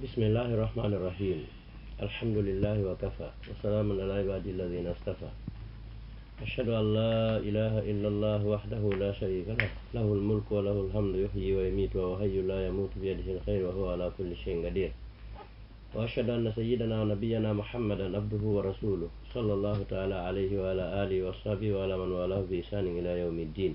بسم الله الرحمن الرحيم الحمد لله وكفى وسلام على عباد الذين اصطفى أشهد أن لا إله إلا الله وحده لا شريك له له الملك وله الحمد يحيي ويميت وهو حي لا يموت بيده الخير وهو على كل شيء قدير وأشهد أن سيدنا ونبينا محمدا عبده ورسوله صلى الله تعالى عليه وعلى آله وصحبه وعلى من والاه بإحسان إلى يوم الدين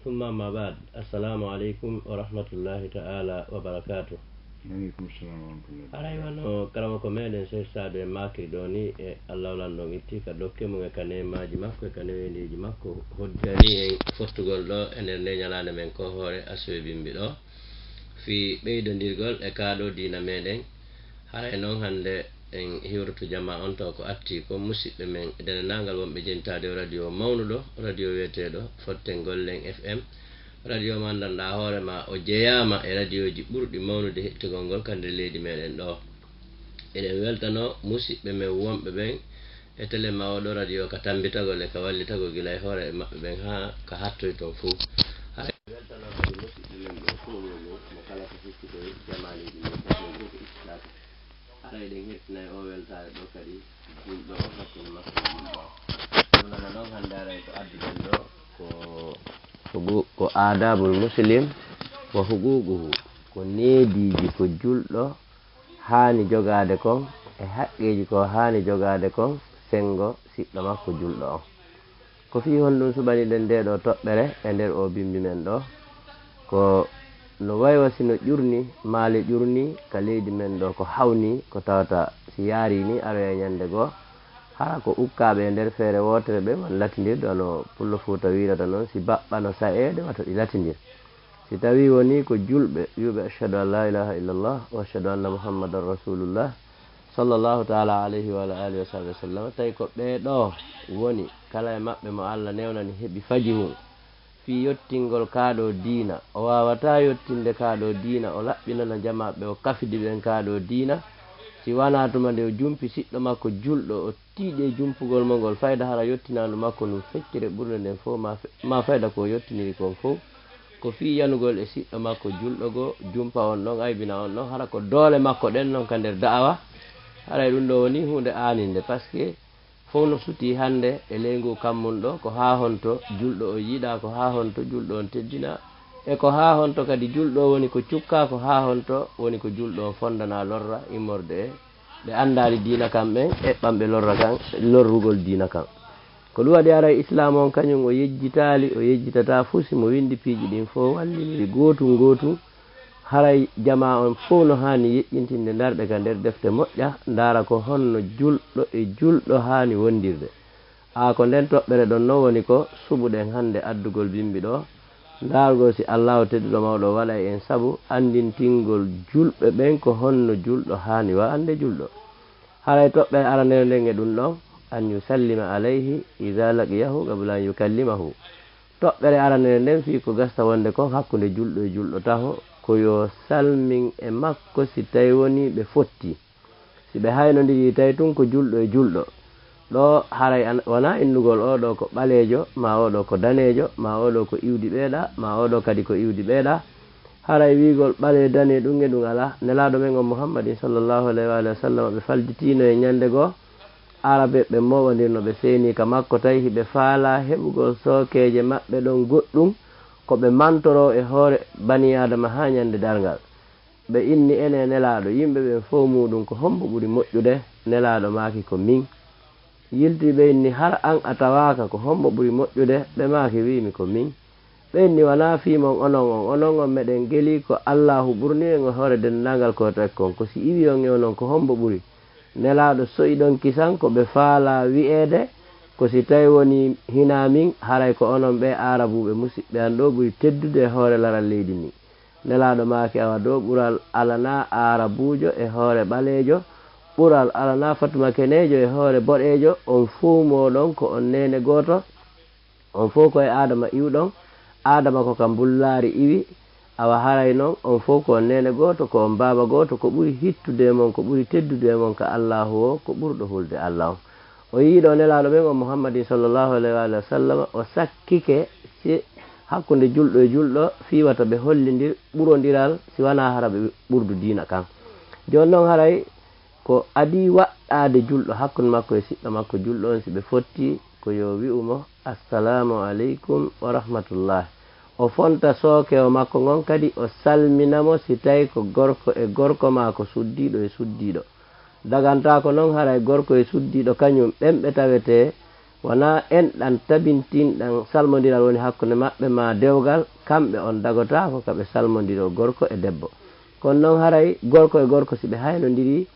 ثم ما بعد السلام عليكم ورحمة الله تعالى وبركاته. Aleykum salam wa rahmatullah. Arayno karama ko meɗen Cheikh Sadio e makri ɗo ni e Allah lanɗon itti ka dokke mum e ka nemaji makko e ka newendeji makko hoddani en fottugol ɗo e nder nde ñalande men ko hoore asowe bimbi ɗo fi ɓeydodirgol e kaɗo dina meɗen haray noon hande en hiwratu jama on taw ko atti ko musidɓe men e denendagal wonɓe jentade radio mawnuɗo radio wiyeteɗo Fotten Gollen FM radio man danɗa hoorema o jeeyama e radio ji ɓurɗi mawnude hettugol ngol kande leydi meɗen ɗo eɗen weltano musidɓe men wonɓe ɓen e télé mawɗo radio ka tambitagol e ka wallitagol gila e hoore maɓɓe ɓen ha ka hattoy toon fou hay weltano kadi musidɓe men ɓe fou mo kala ko fiskito jamaliji men ɗen ko islaki ara eɗen hettinayi o weltare ɗo kadi julɗo o hakkude makko julɗo ɗum nana noon hande aray ko adduɗen ɗo ko adabul muslim wa huququhu ko neediji ko julɗo haani jogade kon e haqqeji ko haani jogade kon sengo siɗɗo makko julɗo on ko fi honɗum suɓani ɗen nde ɗo toɓɓere e nder o bimbi men ɗo ko no waywasi no ƴurni maale ƴurni ka leydi men ɗo ko hawni ko tawata si yaari ni aroya ñande goo hara ko ukkaɓe e nder feere wotere ɓe won latidirɗo no pullo Fuuta wirata noon si baɓɓa no saeede wata ɗi latidir si tawi woni ko julɓe wiɓe ashhadu an la ilaha illallah wa ashhadu anna muhammadan rasulullah sallllahu taala alayhi wa ala alihi wa sahbi wa sallam tawi ko ɓeeɗo woni kala e maɓɓe mo Allah newnani heeɓi faji mum fi yottingol kaaɗo diina o wawata yottinde kaaɗo diina o laɓɓinana jamaɓe o kafidi ɓen kaaɗo diina si wana tuma nde o jumpi siɗɗo makko julɗo o tiiɗe jumpugol mo ngol fayda hara yottinandu makko num feccire ɓurde nden fof ma fayda ko yottiniri kon fof ko fi yanugol e siɗɗo makko julɗo goo jumpa on ɗon aybina on ɗon hara ko doole makko ɗen noon ka nder da'awa haray ɗum ɗo woni hunde aninde par ce que fof no suti hande e leygu kammun ɗo ko ha honto julɗo o yiiɗa ko ha honto julɗo on teddina e ko ha honto kadi julɗo woni ko cukka ko ha honto woni ko julɗo on fondana lorra immorde e ɓe andali diina kam ɓen e ɓamɓe lorra kan lorrugol diina kan ko ɗum waɗi ara islam on kañum o yejjitali o yejjitata fuu simo windi piiji ɗin fof walliniri gotum gotum haray jama on fof no hani yeƴƴintinde darɗe ka nder defte moƴƴa dara ko honno julɗo e julɗo hani wondirde ko nden toɓɓere ɗon noon woni ko suɓuɗen hande addugol bimbi ɗo dargol si allahu tedduɗo mawɗo waɗa en saabu andintingol julɓe ɓen ko honno julɗo hani wa ande julɗo haray toɓɓere arandere nden e ɗum ɗon an yusallima alayhi ida laqiyahu qabla an yukallimahu toɓɓere arandere nden fi ko gasta wonde kon hakkude julɗo e julɗo taho ko yo salmin e makko si tawi woni ɓe fotti si ɓe haynodiri tawi tun ko julɗo e julɗo ɗo haray wona innugol oɗo ko ɓaleejo ma oɗo ko daneejo ma oɗo ko iwdi ɓeeɗa ma oɗo kadi ko iwdi ɓeeɗa haray wigol ɓale dane ɗum e ɗum ala nelaɗo men on muhammadin sallllahu alayhi wa sallam ɓe falditino e ñande goo arabe ɓe moɓodirno ɓe seeni ka makko tawi hiɓe faala heɓugol sookeje maɓɓe ɗon goɗɗum ko ɓe mantoro e hoore bani adama ha ñande dargal ɓe inni ene nelaɗo yimɓe ɓen fof muɗum ko hombo ɓuuri moƴƴude nelaɗo maaki ko min yilti ɓe inni har an a tawaka ko hombo ɓuuri moƴƴude ɓe maaki wimi ko min ɓe inni wona fimon onon on meɗen geeli ko allahu ɓurni en o hoore dendagal ko tekkon ko si iwi on e onon ko hombo ɓuuri nelaɗo soyiɗon kisan ko ɓe faala wi'ede ko si tawi woni hina min haray ko onon ɓe arabuɓe musidɓe an ɗo ɓuuri teddude e hoore laral leydi ni nelaɗo maaki awa ɗo ɓural alana arabujo e hoore ɓaleejo ɓural alana fatuma kenejo e hoore boɗejo on fuu moɗon ko on nene goto on fof koye adama iwɗon adama ko kam bullari iwi awa haray noon on fof ko on nene goto ko on baba goto ko ɓuuri hittude mon ko ɓuuri teddude mon ka allahu o ko ɓurɗo hulde allah o yiiɗo nelaɗo ɓen on muhammadin sallllahu alayhi wa sallam o sakkike si hakkude julɗo e julɗo fiwata ɓe hollidir ɓurodiral si wona hara ɓe ɓurdu diina kan joni noon haray ko adi waɗɗade julɗo hakkude makko e siɗɗo makko julɗo on si ɓe fotti ko yo wi'umo assalamu aleykum wa rahmatullah o fonta sooke o makko ngon kadi o salminamo si tawi ko gorko e gorko ma ko suddiɗo e suddiɗo daganta ko noon haray gorko e suddiɗo kañum ɓemɓe tawete wona enɗan tabintinɗan salmodiral woni hakkude maɓɓe ma dewgal kamɓe on dagota ko kaɓe salmodiro gorko e debbo kono noon haray gorko e gorko si ɓe haynodiri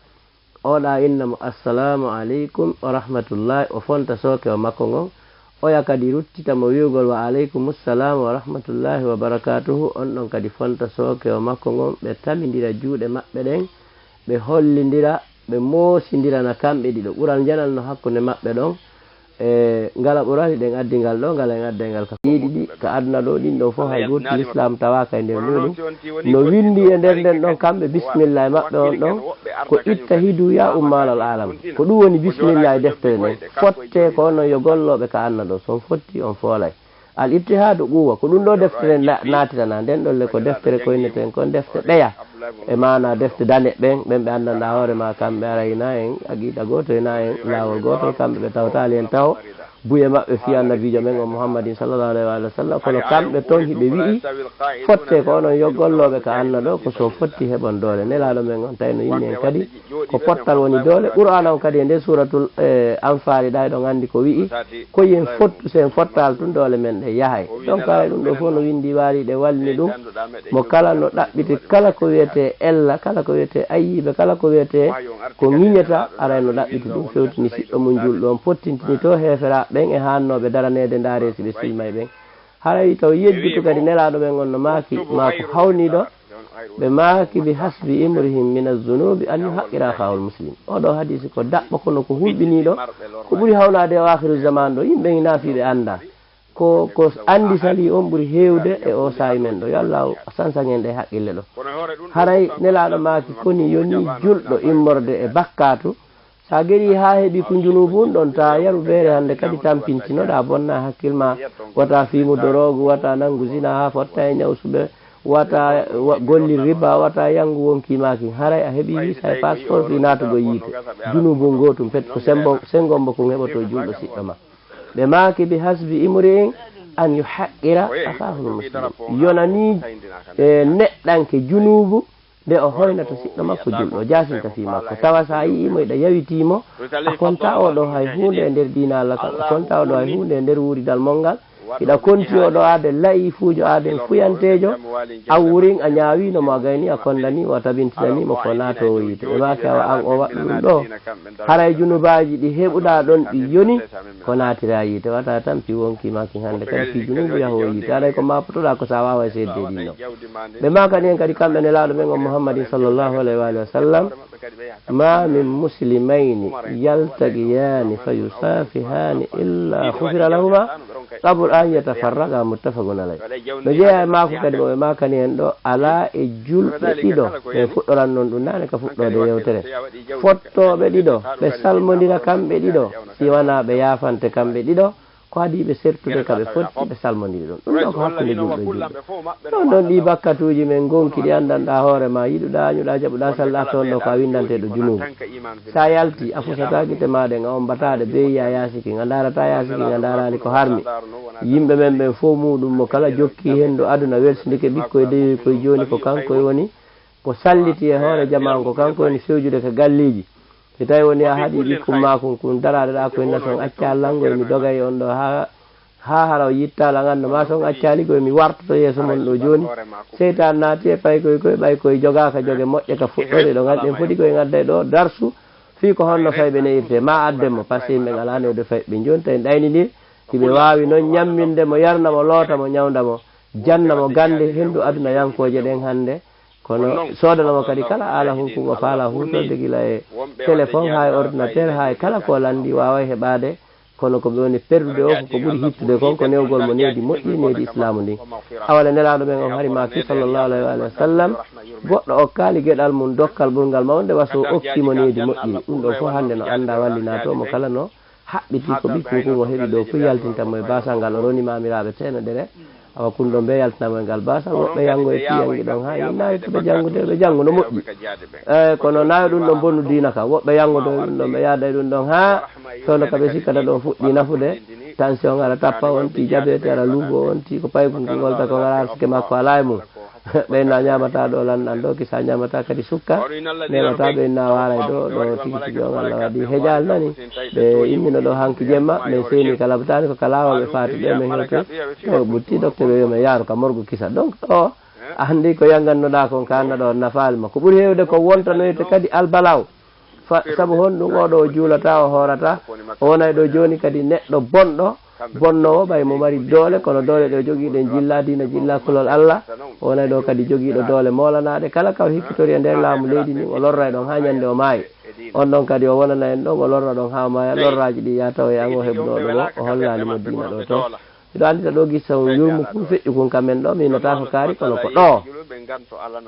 oɗa innamo assalamu aleykum wa rahmatullahi o fonta sooke o makko ngon oya kadi ruttitamo wiwgol wa aleykumussalam wa rahmatullahi wa barakatuhu on ɗon kadi fonta sooke o makko ngon ɓe tamidira juuɗe maɓɓe ɗen ɓe hollidira ɓe moosindirana kamɓe ɗiɗo ɓural janal no hakkude maɓɓe ɗon ngala ɓurani ɗen addigal ɗo ngala en addengal ka ɗiɗi ɗi ka aduna ɗo ɗin ɗo fof hay goto l'islam tawaka e nder muɗum no windi e nder nden ɗon kamɓe bisimilla e maɓɓe on ɗon ko itta hidu ya ummalal alam ko ɗum woni bisimilla e deftere nden fotte ko onon yo golloɓe ka anna ɗo son fotti on foolay al ittihadu quwa ko ɗum ɗo deftere natirana nden ɗolle ko deftere koyneten kon defte ɗeya e mana defte dane ɓen ɓen ɓe andanɗa hoorema kamɓe arayna en aqiida goto ena en lawol gotol kamɓe ɓe tawtali en taw buye maɓɓe fi annabijo men o mouhammadin sallallahu alayhi wa sallam kono kamɓe toon hiɓe wi'i fotte ko onon yo golloɓe ka anna ɗo ko son fotti heɓon doole nelaɗo men on tawi no yimmi en kadi ko pottal woni doole qur'ana on kadi e nde suratul anfali ɗa ɗon andi ko wi'i koyen fottu sen fottal tun doole men ɗe yahay donc ara ɗum ɗo fof no windi waari ɗe wallini ɗum mo kala no ɗaɓɓiti kala ko wiyete ella kala ko wiyete ayiɓe kala ko wiyete ko ŋiñata ara no ɗaɓɓiti ɗum fewtini siɗɗo mum julɗo on pottintini to heefera ɓen e hannoɓe daranede ndaare si ɓe silmay ɓen haray taw yejjutu kadi nelaɗo ɓen on no maaki maako hawniɗo ɓe maaki bi hasbi imrihim min azunubi an yuhaqqira khawul muslim oɗo hadisi ko daɓɓa kono ko hulɓiniɗo ko ɓuuri hawnade o akhiru zaman ɗo yimɓe naafiɓe anda ko andi sali on ɓuuri hewde e o sayi men ɗo yo allah sansagen ɗe haqqille ɗo haray nelaɗo maaki koni yoni julɗo immorde e bakkatu sa geɗi ha heeɓi ko junubu ɗon ta yaru feere hande kadi tampintinoɗa bonna hakkilma wata fimu dorogu wata nangu zina ha fotta e ñawsuɓe wata golli riba wata yangu wonkimaki haray a heeɓi visa e passeport fi natugo yiite junubu gotum pet ko sengombo ko heɓoto julɗo siɗɗo ma ɓe maaki bi hasbi imri'in an yuhaqqira akahul muslim yonani neɗɗanke junubu nde o hoynato siɗɗo makko julɗo jasinta fi makko tawa sa yi'imo eɗa yawitimo a konta oɗo hay hunde e nder dina Allah kam a konta oɗo hay hunde e nder wuridal mongal iɗa konti oɗo ade layi fuujo aden fuyantejo a wurin a ñawinomo a gayni a kondani o tabintinanimo ko naato o yiite ɓe maki awa an o waɗɗu ɗum ɗo haray junubaji ɗi heɓuɗa ɗon ɗi yoni ko naatira yiite wata tan pi wonkimaki hande kadi fi junubu yaho o yiite aɗay ko mapotoɗa ko sa wawa sedde ɗino ɓe makani en kadi kamɓe nelaɗo men o mouhammadin sallllahu alayhi wa sallam ma min muslimayni yaltaqiyani fa yusafihani illa hufira lahuma qabl an yatafarraga muttafaqun alay no jeeya e maako kadi moɓe makani en ɗo ala e julɓe ɗiɗo ɓe fuɗɗoran noon ɗum nane ka fuɗɗode yewtere fottoɓe ɗiɗo ɓe salmodira kamɓe ɗiɗo si wona ɓe yafante kamɓe ɗiɗo ko adi ɓe sertude kaɓe fotti ɓe salmodiri ɗum ɗum ɗo ko hakkude julɓe julɓe ɗon ɗon ɗi bakkatuji men gonki ɗi andanɗa hoorema yiɗuɗa añuɗa jaɓuɗa sallah toon ɗo ka windanteɗo junubu sa yalti a fusata guite maɗen a ombataɗe be yiya yasiki a darata yasiki a darani ko harmi yimɓe men ɓen fof muɗum mo kala jokki hendu aduna welsidike ɓikkoye dewi koye joni ko kankoye woni ko salliti e hoore jaman ko kanko woni fewjude ko galliji si tawi woni a haaɗi ɓikkum makum kun daraɗe ɗa koye nason acca lango emi dogay on ɗo ha hara o yittala ganda ma son accali koye mi wartoto yeeso mon ɗo joni seytan naati e pay koye koye ɓay koye jogaka jogue moƴƴe ka fuɗɗode ɗo ɓen foti koye gadda ɗo darsu fi ko honno fayɓe ne irte ma addemo par ce que yimɓe ala newde fayɓe joni tawi ɗaynidir hiɓe wawi noon ñammindemo yarnamo lootamo ñawdamo jannamo gande hendu aduna yankoje ɗen hande kono sodanamo kadi kala ala hukugo faala hutorde gila e téléphone ha e ordinateur ha e kala ko landi wawa heɓade kono ko ɓe woni perdude o ko ɓuuri hittude kon ko newgol mo needi moƴƴi needi islamu ndin awale nelaɗo ɓen on harimaki sallllahu alayhi wa sallam goɗɗo okkali gueɗal mum dokkal ɓurgal mawde waso okkimo needi moƴƴiri ɗum ɗo fof hande no anda wallinatomo kala no haɓɓiti ko ɓikkukugo heeɓi ɗo fu yaltintanmo e basal ngal o roni mamiraɓe temedere awa kun ɗo ɓe yaltanama ngal basal woɓɓe yango e tiyangi ɗon ha nawi ɓe jangude ɓe jangu no moƴƴi eyyi kono nawi ɗum ɗon bonnu dina kam woɓɓe yangude ɗum ɗon ɓe yaada e ɗum ɗon ha sono kaɓe sikkata ɗon fuɗɗi nafude tension ara tappa on ti jaɓete ara luubo on ti ko paygu ngolta ko ngara arsike makko ala e mum ɓeyna ñamata ɗo lanɗan ɗo kisa ñamata kadi sukka nemata ɓeyna waray ɗo tigi tigi on Allah waɗi heƴal nani ɓe immino ɗo hanki jemma min seni ka labtani ko kalawaɓe faati ɓe min hewte to ɓutti docteur ɓe wiyomen yaaru ka morgo kisa donc ɗo andi ko yangannoɗa kon kanna ɗo nafalima ko ɓuuri hewde ko wontanoyte kadi albalaw saabu honɗum oɗo o juulata o hoorata o wonay ɗo joni kadi neɗɗo bonɗo bonnowo ɓay mo mari doole kono doole ɗo joguiɗen jilla dina jilla kulol Allah o wonay ɗo kadi joguiɗo doole molanaɗe kala kaw hikkitori e nder laamu leydi ni o lorra ɗon ha ñande o maayi on ɗon kadi o wonana en ɗon o lorra ɗon ha maya lorraji ɗi ya taw e an o heɓnoɗomo o hollanimo dina ɗo to miɗo andita ɗo gissa yurmu fu feƴƴu kun kamen ɗo mi nota ko kaari kono ko ɗo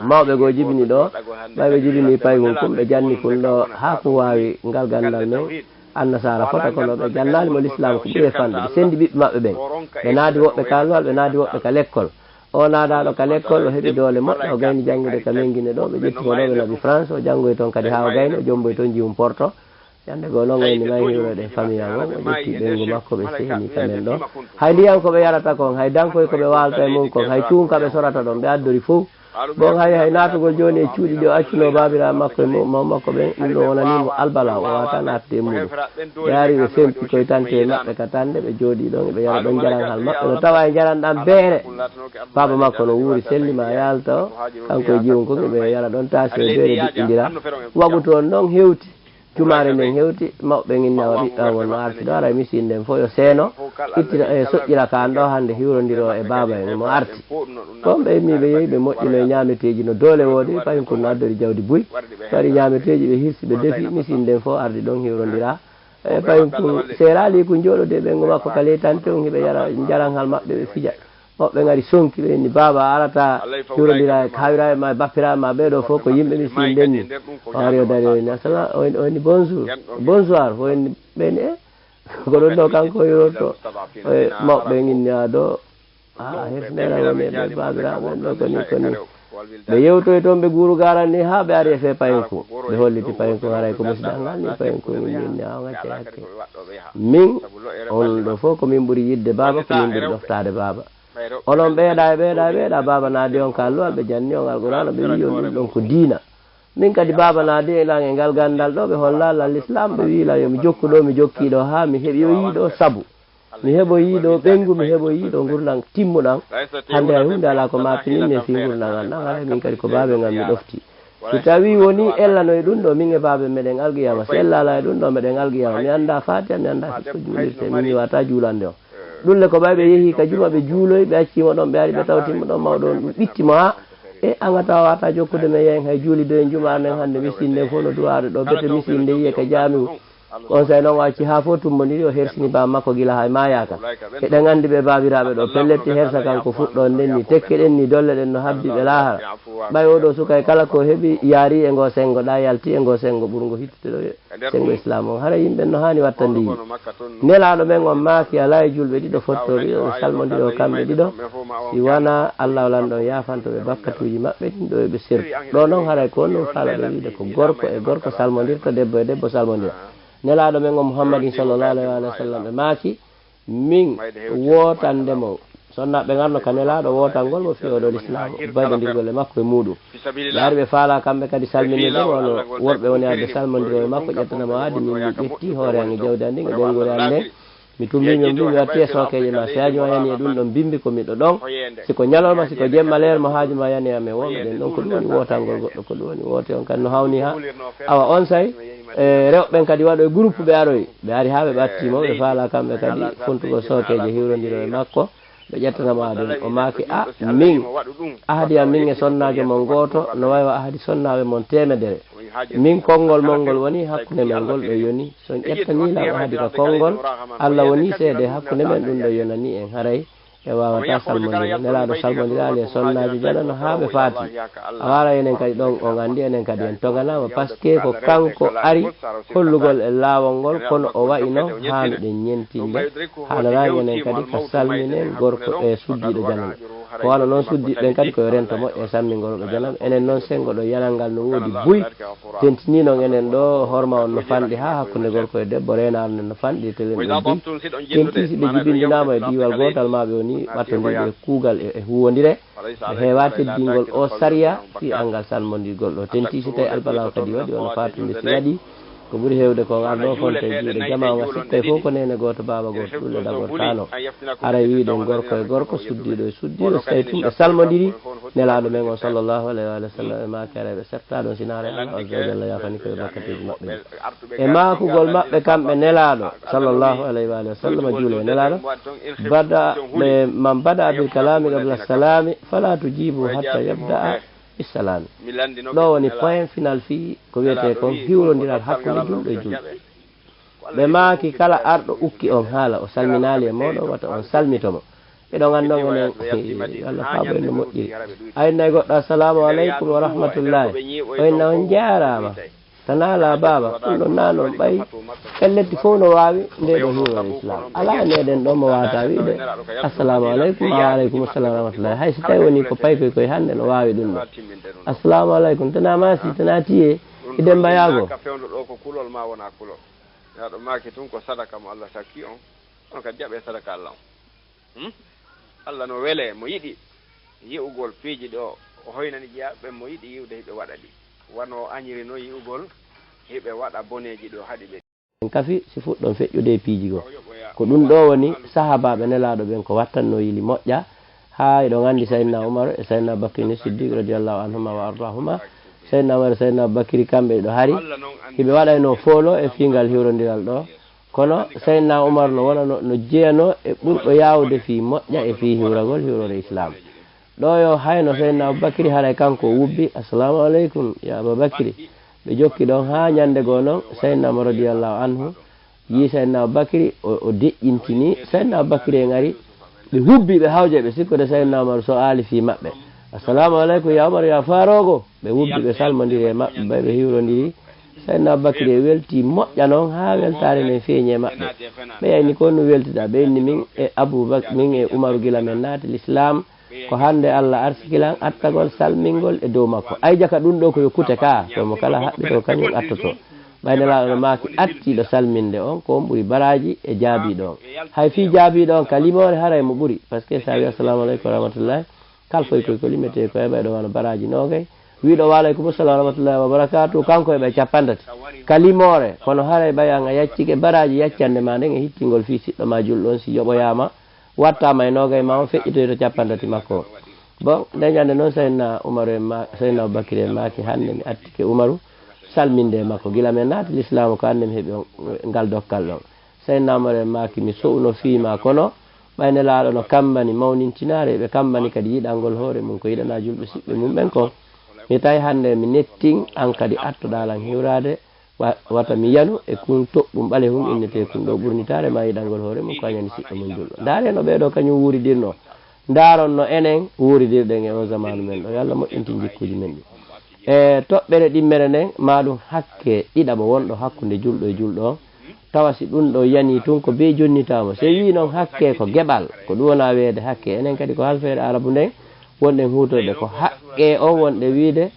mawɓe goo jibini ɗo ɓayɓe jibini paygol kum ɓe janni kun ɗo ha ko wawi ngal gandal men annasara fota kono ɓe jannanimo l'islam ko ɓuuri e fanɗe ɓe sendi ɓiɓɓe maɓɓe ɓen ɓe naadi woɓɓe kalluwal ɓe naadi woɓɓe ka l'école o naadaɗo ka l'école o heeɓi doole moƴƴo o gayni janggude ka menguine ɗo ɓe ƴettimo ɗo ɓe naɓi France o janggoy toon kadi ha o gayni o jomboy toon jiwum porto yande goo noon wayni may hiwrode famille an o o ƴetti ɓengu makko ɓe sehni kamen ɗo hay ndiyan koɓe yarata kon hay dankoye koɓe walta e mum kon hay cuunka ɓe sorata ɗon ɓe addori fof bon hay natugol joni e cuuɗi ɗi o accuno babira makko e mam makko ɓen ɗum ɗo wonanimo albala o wata natde e muɗum ɓe ari ɓe fempi koye tante e maɓɓe ka tande ɓe jooɗi ɗon eɓe yara ɗon jaranhal maɓɓe no tawa e jaranɗan beere baba makko no wuuri sellima yalta o kanko e jiwon kon eɓe yara ɗon tasi e beere diɗɗidira wagu toon noon hewti jumare nden hewti mawɓe ginnawa ɓiɗɗa wonno arti ɗo ara e misine nden fof yo seeno ittita e soƴƴira kan ɗo hande hiwrodiro e baba en mo arti ɗon ɓe immi ɓe yeehi ɓe moƴƴino e ñameteji no doole woodi fayin kono addori jawdi buy waɗi ñameteji ɓe hirsi ɓe defi misine nden fof ardi ɗon hiwrodira e fayin kon serali ko jooɗode ɓengo makko ka leytante on hiɓe yara jaranhal maɓɓe ɓe fija woɓɓe gari sonki ɓe ni baba arata hiwrodira hawira ma bappira ma ɓeɗo fof ko yimɓe misine nden ni o ari o dari oyni asala oyni bonjour bonsoir oyni ɓeni e ko ɗon ɗo kanko hiwrotto mawɓe ginniwa ɗo hefnera woni ɓe babiraɓen ɗo koni ɓe yewtoy toon ɓe guuru garan ni ha ɓe ari e fe payinku ɓe holliti payinku haray ko musidal ngal ni payinku minni a gacce hakke min on ɗo fof ko min ɓuuri yidde baba ko min ɓuuri ɗoftade baba onon ɓeeɗa baba naadi on kalluwal ɓe janni on alqur'ana ɓe wi on ɗum ɗon ko diina min kadi baba naadi elan e ngal gandal ɗo ɓe hollala l'islam ɓe wiila yomi jokku ɗo mi jokkiɗo ha mi heeɓi yo yiiɗo sabu mi heɓo yiiɗo ɓengu mi heɓo yiiɗo gurdan timmuɗan hande hay hunde ala ko mappininne fi gurdan an ɗan ala min kadi ko babe ngam mi ɗofti so tawi woni ellano e ɗum ɗo min e babe meɗen alguiyama so ellala e ɗum ɗo meɗen alguiyama mi anda fatiha mi anda ko juulirte min mi wata juulande o ɗulle ko ɓayɓe yeehi ka juma ɓe juuloy ɓe accimo ɗon ɓe ari ɓe tawtimo ɗon mawɗo on ɗum ɓittimo ha e angata wata jokkude men yeyen hay juuli do en juma nen hande misine nden fof no duwaɗo ɗo bete misine nde yiye ka jamiu on say noon wacci ha fof tummodiri o hersini baba makko gila hay mayaka eɗen andi ɓe babiraɓe ɗo pelletti hersa kanko fuɗɗon nden ni tekke ɗen ni dolle ɗen no habdi ɓe lahara ɓay oɗo suka e kala ko heeɓi yaari e ngo sengo ɗa yalti e ngo sengo ɓurgo hittude ɗo sengo islam on hara yimɓe no hani watta ndi nelaɗo men on maaki ala e julɓe ɗiɗo fottori o salmodiri o kamɓe ɗiɗo si wona allah lan ɗon yafantoɓe bakkatuji maɓɓe ɗin ɗo eɓe sertu ɗo noon haray ko on ɗum faala ɓe wiide ko gorko e gorko salmodirta debbo e debbo salmodira nelaɗo men o mouhammadin sallllahu alayhi wa sallam ɓe maaki min wotandemo sonnaɓe garno ka nelaɗo wotangol mo fiyoɗo l'islam bayɗodirgol e makko e muɗum ɓe ari ɓe faala kamɓe kadi salminirɗe wono worɓe woni arde salmodiro e makko ƴettanamo haadi min mi ƴetti hoore an e jawdi an ndin e ɗenguri an nde mi tumbimi mbi mi watti e sokeje ma si haaju ma yani e ɗum ɗon bimbi komiɗo ɗon siko ñalawma siko jemma leer mo haaju ma yani ame wonɓe ɗen ɗon ko ɗum woni wotangol goɗɗo ko ɗum woni wote on kadi no hawni ha awa on say rewɓen kadi waɗo e groupe ɓe aroy ɓe ari ha ɓe ɓattimo ɓe faala kamɓe kadi fontugol sokeje hiwrodiro e makko ɓe ƴettanamo adon o maaki a min ahadi am min e sonnajo mon goto no waywa ahadi sonnaɓe mon temedere min konngol mon ngol woni hakkude men ngol ɗo yoni son ƴettanilam ahadi ka konngol allah woni seede hakkude men ɗum ɗo yonani en haray e wawata salmodire nelaɗo salmodirali e sonnaji janano ha ɓe faati a wara enen kadi ɗon on andi enen kadi en toganama par ce que ko kanko ari hollugol e laawol ngol kono o wayino hanuɗen ñentinde hananani enen kadi ko salminen gorko e suddiɗo janano ko wano noon suddiɓeɓen kadi koye rento moƴƴe sammingol ɗo janam enen noon sengo ɗo yanal ngal no woodi buy tentini noon enen ɗo horma on no fanɗi ha hakkude gorko e debbo renaɗo nen no fanɗi telen ɗo buy tentisi ɓe jibindinama e diwal gotal maɓe woni ɓattodiɓe kuugal e huwodire ɓe heewa teddingol o sariya fi angal salmodirgol ɗo tentisi tawi albalaw kadi waɗi ono fatude si waɗi ko ɓuuri hewde ko arɗo fonte juuɗe jamaga sikka e fof ko nene goto baba goto ɗulle d'abord tano aray wiɗen gorko e gorko suddiɗo e suddiɗo so tawi tumɓe salmodiri nelaɗo men o sallllahu alayhi wa sallam e makere ɓe sefta ɗon sinare allah azza wa jalla yafani koye bakkateji maɓɓe e makugol maɓɓe kamɓe nelaɗo sallllahu alayhi wa sallam juule e nelaɗo bada ɓe man bada bil kalami qabla salami fala tujibu hatta yabda'a bisalami ɗo woni point final fi ko wiyete kon hiwrodiral hakkude julɗo e julɗo ɓe maaki kala arɗo ukki on haala o salminali e moɗon wata on salmitomo eɗon andon enen allah faabo en no moƴƴiri ayinnayi goɗɗo assalamu aleykum wa rahmatullahi o inna on jarama tanala baba ɗum ɗon nanon ɓay pelletti fof no wawi nde ɗo hiwrol islam ala meɗen ɗo mo wata wiide assalamu aleykum waaleykum assalam rahmatullahi hay so tawi woni ko paykoy koye hande no wawi ɗum ɗo assalamu aleykum tana masi tana tiye iɗen mbayago fewdo ɗo ko kulol ma wona kulol yaɗo maki tun ko sadaka mo allah sakki on kadi jaɓe sadaka allah on allah no weele mo yiɗi yi'ugol piiji ɗo o hoynani jeyaɓe mo yiɗi yiwde hiɓe waɗa ɗi wano añiri no yi'ugol hiɓe waɗa boneji ɗo haɗi ɓe en kafi si fuɗɗon feƴƴude piiji go ko ɗum ɗo woni sahabaɓe nelaɗo ɓen ko wattanno yili moƴƴa ha eɗon andi saydna oumar e saydna bakri ni siddiq radiallahu anhuma wa ardahuma saydna oumar e saydna bakri kamɓe ɗo hari hiɓe waɗayno foolo e fiingal hiwrodiral ɗo kono saydna oumar no wona no jeeyano e ɓurɗo yawde fi moƴƴa e fi hiwragol hiwrode islam ɗo yo hayno saydna aboubacry haray kanko wubbi assalamu aleykum ya aboubacry ɓe jokki ɗon ha ñande goo noon saydnamo radiallahu anhu yi saydna aboubacry o deƴƴintini saydna aboubacry en ari ɓe hubbi ɓe hawje ɓe sikkude saydna oumar so aali fi maɓɓe assalamu aleykum ya oumar ya farogo ɓe wubbi ɓe salmodiri e maɓɓe ɓay ɓe hiwrodiri saydna aboubacry e welti moƴƴa noon ha weltare men feeñe maɓɓe ɓe yayni ko no weltida ɓe inni min e aboubacry min e oumaru gila men naati l'islam ko hande allah arsikilan attagol salmingol e dow makko aydjaka ɗum ɗo koyo kute ka tomo kala haɓɓito kañum attoto ɓaynelaɗo no maaki attiɗo salminde on ko on ɓuuri baraji e jaabiɗo on hay fi jaabiɗo on ka limore haray mo ɓuuri par ce que sa wi assalamu aleykum wa rahmatullahi kala foy koy ko limete ko heɓa ɗo wano baraji nogay wiɗo waaleykum assalam wa rahmatullahi wa barakatuh kanko heɓe capandati ka limore kono haray ɓayan a yaccike baraji yaccande ma nden e hittingol fi siɗɗo ma julɗon si yoɓoyama wattama e nogay ma on feƴƴitoy to capandati makko bon ndeñande noon saydna oumaru e saydna aboubacry e maki hande mi attike oumaru salminde e makko gila men naati l'islamu ko hande mi heeɓi ngal dokkal ɗon saydna oumaru e maki mi so'uno fiima kono ɓaynelaɗo no kambani mawnintinare ɓe kambani kadi yiɗalngol hoore mum ko yiɗana julɓe siɓɓe mum ɓen kon mi tawi hande mi nettin an kadi attoɗalan hiwrade wata mi yanu e kun toɓɓum ɓale hum innete kun ɗo ɓurnitare ma yiɗalngol hoore mum ko añani siɗɗo mum julɗo dareno ɓeɗo kañum wuuridirno daronno enen wuuridirɗen e o zamanu men ɗo yo allah moƴƴinti jikkuji men ɗi e toɓɓere ɗimmere nden maɗum hakke ɗiɗaɓo wonɗo hakkude julɗo e julɗo on tawa si ɗum ɗo yani tun ko be jonnitama so wi noon hakke ko geɓal ko ɗum wona weede hakke enen kadi ko halfeede arabu nden wonɗen huutoyde ko haqqe on wonɗe wiide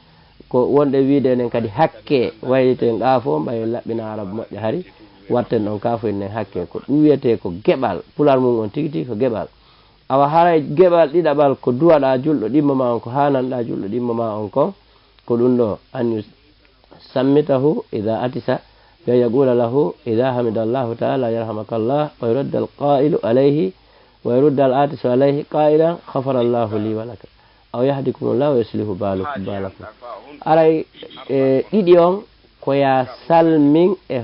ko wonɗe wiide enen kadi hakke wayliten ɗaafo mbaye laɓɓina arabu moƴƴo hari watten ɗon kaafoyen nen hakke ko ɗum wiyete ko geɓal pular mum on tigi tigi ko geɓal awa haray geɓal ɗiɗaɓal ko duwaɗa julɗo ɗimmoma on ko hananɗa julɗo ɗimmoma on kon ko ɗum ɗo an sammitahu ida atisa yo yaqula lahu ida hamida allahu taala yarhamakallah wa yurudda alqailu alayhi wa yurudda al atisu alayhi qailan ghafara allahu li wa laka aw yahdikumullahu wa yuslihu balakum aray ɗiɗi on koya salmin e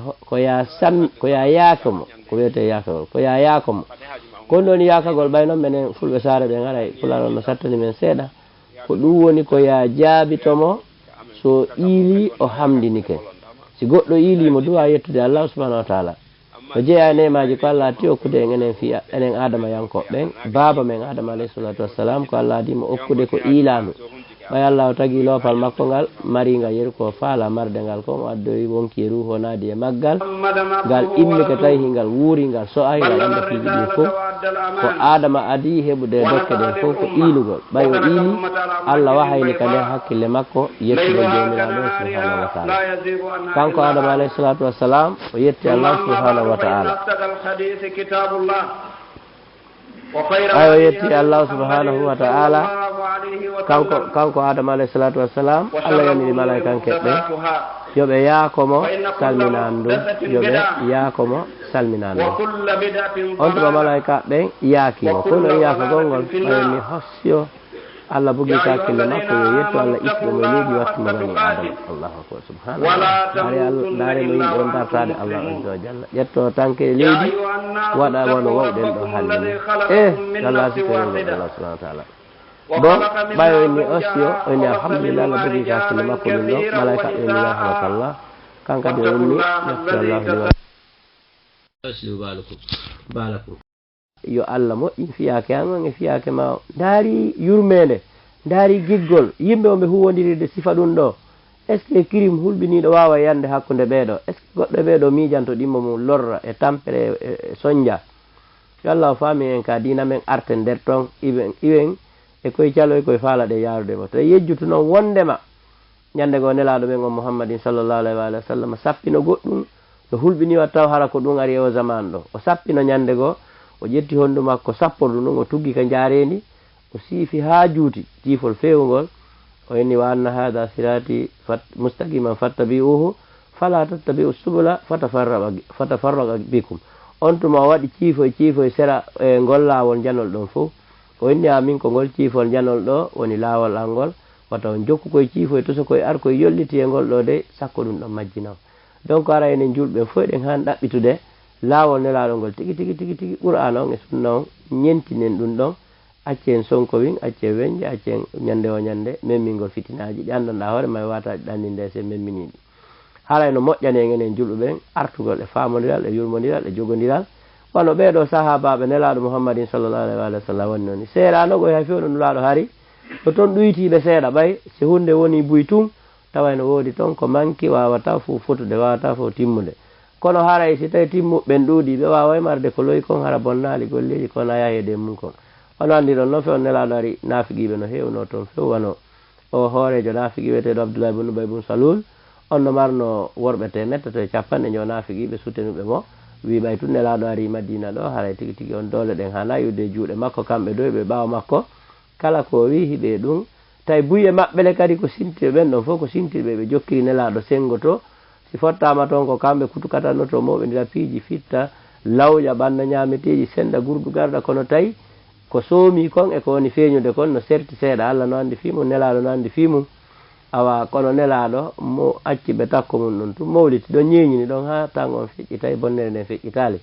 koya yakomo ko wiyete yakagol koya yakomo kon ɗon yakagol ɓay noon minen fulɓe saare ɓe garay pulanon no sattani men seeɗa ko ɗum woni koya jaabitomo so iili o hamdinike si goɗɗo iilimo duwa yettude allah subahanahu wa taala o jeeya nemaji ko Allah ti okkude en enen fiya enen adama yankoɓe ɓen baba men adama alayhi salatu wassalam ko Allah adimo okkude ko ilanu ɓay Allah o tagui loopal makko ngal marigal yeru ko faala marde ngal ko o addoyi wonki e ruho naadi e maggal ngal immi ko tawi hingal wuuri ngal so ay ngal anda piiji ɗi fof ko adama adi heɓude dokke ɗen fof ko ilugol ɓay o ili Allah wahayni ka nder hakkille makko yettude jomiraɗo subhanahu wa taala kanko adama alayhi salatu wassalam o yetti Allah subhanahu wa taala ay o yetti Allah subhanahu wa taala kanko adama alayhi salatu wassalam Allah yamiri malaika keɓɓe yoɓe yaakomo salminan ɗum yoɓe yaakomo salminan ɗum on tuma malaika ɓen yaakimo kono on yaaka gongol ɓayni hossio Allah bugi kakkille makko yo yetto Allah ittimo leydi wattuma bani adama allahu akbar subhanallah daare no yimɓe on dartade Allah azza wa jalla ƴetto tanke leydi waɗa wono wawɗen ɗo haalli Allah sikorigo Allah subhanahu wa taala bon ɓayo inni osio o inni alhamdulillah Allah bugi kakkille makko ɗum ɗo malaika ɓe ni yarhamakallah kankadi o inni yaftirallahu balakum yo Allah moƴƴi fiyake an e fiyake ma daari yurmede daari giggol yimɓe o ɓe huwodiride sifa ɗum ɗo est ce que crime hulɓiniɗo wawa yande hakkude ɓeeɗo est ce que goɗɗo ɓeeɗo miijanto ɗimmo mum lorra e tampere e soñdia yo Allah o faami en ka dina men arte nder toon iwen e koye calo e koye faalaɗe yarudema to yejjutu noon wondema ñande goo nelaɗo ɓen o Muhammadin sallllahu alayhi wa sallam sappino goɗɗum ɗo hulɓiniwa taw hara ko ɗum ari e o zaman ɗo o sappino ñande goo o ƴetti hondu makko sappordu ɗum o tuggi ka jaarendi o siifi ha juuti jiifol fewugol o inni wa anna hada sirati mustaqiman fattabi'uhu fala tattabi'u subula fatafarraqa bikum on tuma o waɗi ciifoye sera e ngol laawol janol ɗon fof o inni amin ko ngol ciifol janol ɗo woni laawol al ngol wata on jokku koye ciifoye to so koye ar koye yolliti e ngol ɗo de sakko ɗum ɗon majjinaw donc ara enen julɓe fof ɗen han ɗaɓɓitude laawol nelaɗo ngol tigi qur'ana on e sunna on ñentinen ɗum ɗon accen sonko win accen weñje accen ñande o ñande memmingol fitinaji ɗi andanɗa hoore ma wataɗi ɗanninde se memminiɗi haray no moƴƴani en enen julɓe ɓen artugol e famodiral e yurmodiral e jogodiral wano ɓeeɗo sahabaɓe nelaɗo Muhammadin sallllahu alayhi wa sallam woni noon seeɗanogo hay fewno nulaɗo hari to toon ɗuytiɓe seeɗa ɓay si hunde woni buy tun tawayno woodi toon ko manki wawata fo fotude wawata fo timmude kono haray si tawi timmuɓe ɓen ɗuuɗi ɓe wawa marde ko loyi kon hara bonnali golleji kono a yahede mum kon ono andi ɗon noon few nelaɗo ari naafigiɓe no hewno toon few wano o hoorejo naafigi wiyeteɗo Abdoulah ibn Ubay ibn Salul on no marno worɓe temedde to e capanɗe jo naafigiɓe sutenuɓe mo wi ɓay tun nelaɗo ari Madina ɗo haray tigi tigi on dole ɗen hana yude juuɗe makko kamɓe ɗo ɓe ɓaawa makko kala ko wi hiɓe ɗum tawi buye maɓɓele kadi ko sintiɓe ɓen ɗon fof ko sintiɓe ɓe jokkiri nelaɗo sengo to si fottama toon ko kamɓe kutukatano to mawɓe ndira piiji fitta lawƴa ɓanna ñameteji senda gurdu garɗa kono tawi ko soomi kon e ko woni feeñude kon no serti seeɗa Allah no andi fimum nelaɗo no andi fimum awa kono nelaɗo mo acci ɓe takko mum ɗon tum mawliti ɗon ñeñini ɗon ha tan on feƴƴi tawi bonnere nden feƴƴitali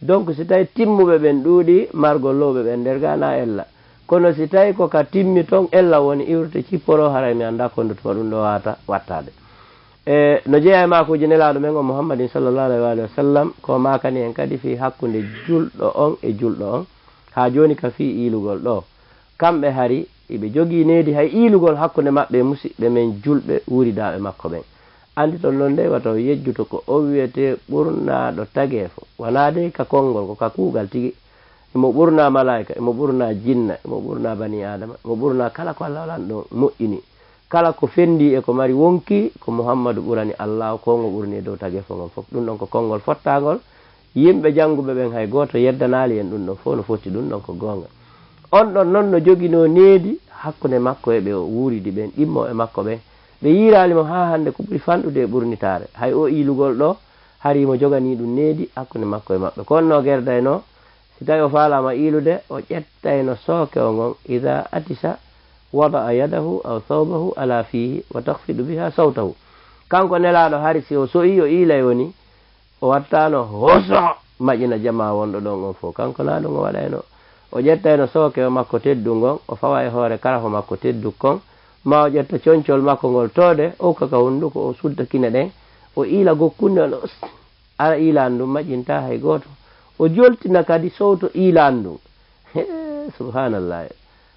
donc si tawi timmuɓe ɓen ɗuuɗi margol lowɓe ɓen nder gana ella kono si tawi koka timmi toon ella woni iwrte cipporo haray mi anda kondu tuma ɗum ɗo wata wattade no jeeya e makuji nelaɗo men o Muhammadin sallllahu alayhi wa sallam ko makani en kadi fi hakkude julɗo on e julɗo on ha joni ka fi ilugol ɗo kamɓe hari iɓe jogui needi hay ilugol hakkude maɓɓe musidɓe men julɓe wuridaɓe makko ɓen andi toon noon nde wata yejjuto ko o wiyete ɓurnaɗo taguefo wona de ka konngol ko ka kuugal tigui imo ɓurna malaika imo ɓurna jinna imo ɓurna bani adama imo ɓurna kala ko Allah walan ɗon moƴƴini kala ko fendi e ko mari wonki ko Muhammadu ɓurani Allah kongo ɓurni dow taguefo ngon fof ɗum ɗon ko konngol fottagol yimɓe jannguɓe ɓen hay goto yeddanali en ɗum ɗon fof no foti ɗum ɗon ko gonga on ɗon noon no joguino needi hakkude makko e ɓe o wuridi ɓen ɗimmo e makko ɓen ɓe yiralimo ha hande ko ɓuri fanɗude e ɓurnitare hay o ilugol ɗo harimo jogani ɗum needi hakkude makko e maɓɓe kono no gerdayno si tawi o falama ilude o ƴettayno sooke o ngon ida atisa wada'a yadahu aw thawbahu ala fihi wa takhfidu biha sawtahu kanko nelaɗo hari si o soyi o ilay woni o wattano hoso maƴina jama wonɗo ɗon on fof kanko na ɗum o waɗayno o ƴettayno sooke o makko teddu ngon o fawa e hoore karaho makko teddu kon ma o ƴetta coñcol makko ngol toode o kaka hunduko o sudda kine ɗen o ila gokkunde on ara ilan ɗum maƴinta hay goto o joltina kadi sowto ilan ɗum subhanallah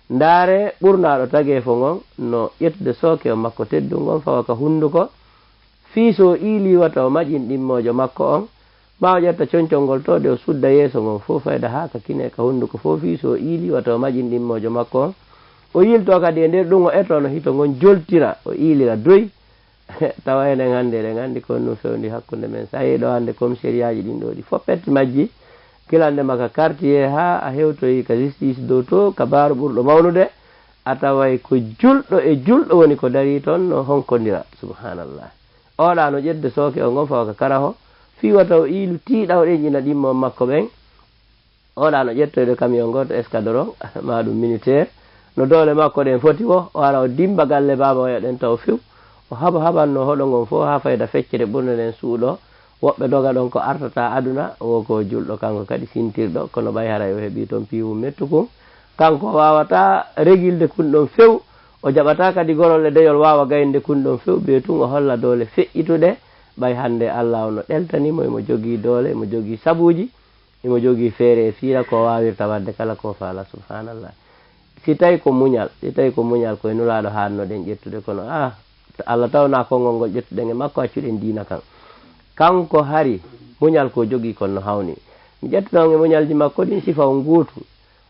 ndaare ɓurnaɗo tage fo ngon no ƴettude sooke o makko teddu ngon fawa ka hunduko fiiso iili wata o maƴin ɗimmojo makko on ma o ƴetta concol ngol to de o sudda yeeso ngon fof fayda ha ka kine ka hunduko fof fiiso iili wata o maƴin ɗimmojo makko on o yilto kadi e nder ɗum o etono hito ngon joltira o iilira doyi tawa enen hannde eɗen anndi kon ɗum fewndi hakkunde men sa yeeɗo hannde commissariat ji ɗin ɗo ɗi fof petti majji kilande maka quartier ha a hewtoyi ka justice dow to ka baaru ɓurɗo mawnude a taway ko julɗo e julɗo woni ko dari toon no honkodira subhanallah oɗa no ƴedde sooke o ngon fawa ka karaho fiwata o iilu tiiɗa o ɗeñƴina ɗimmo makko ɓen oɗa no ƴettoyde camion goto escadron ma ɗum militaire no doole makko ɗen foti wo o ara o dimba galle baba oya ɗen taw few o haɓanno hoɗo ngon fof ha fayda feccere ɓurde nden suuɗo woɓɓe doga ɗon ko artata aduna wo ko julɗo kanko kadi sintirɗo kono ɓay haray o heeɓi toon piiwu mettukum kanko wawata régilde kunɗon few o jaɓata kadi gorol e deyol wawa gaynde kunɗon few ɓe tun o holla doole feƴƴituɗe ɓay hande Allah ono ɗeltanimo emo jogui doole emo jogui sabuji emo jogui feere e fiira ko wawirta wadde kala ko faala subhanallah si tawi ko muñal koye nulaɗo hannoɗen ƴettude kono Allah tawna konngol ngol ƴettuɗen e makko accuɗen diina kan kanko hari muñal ko jogui kon no hawni mi ƴettuɗon e muñalji makko ɗin sifa o nguutu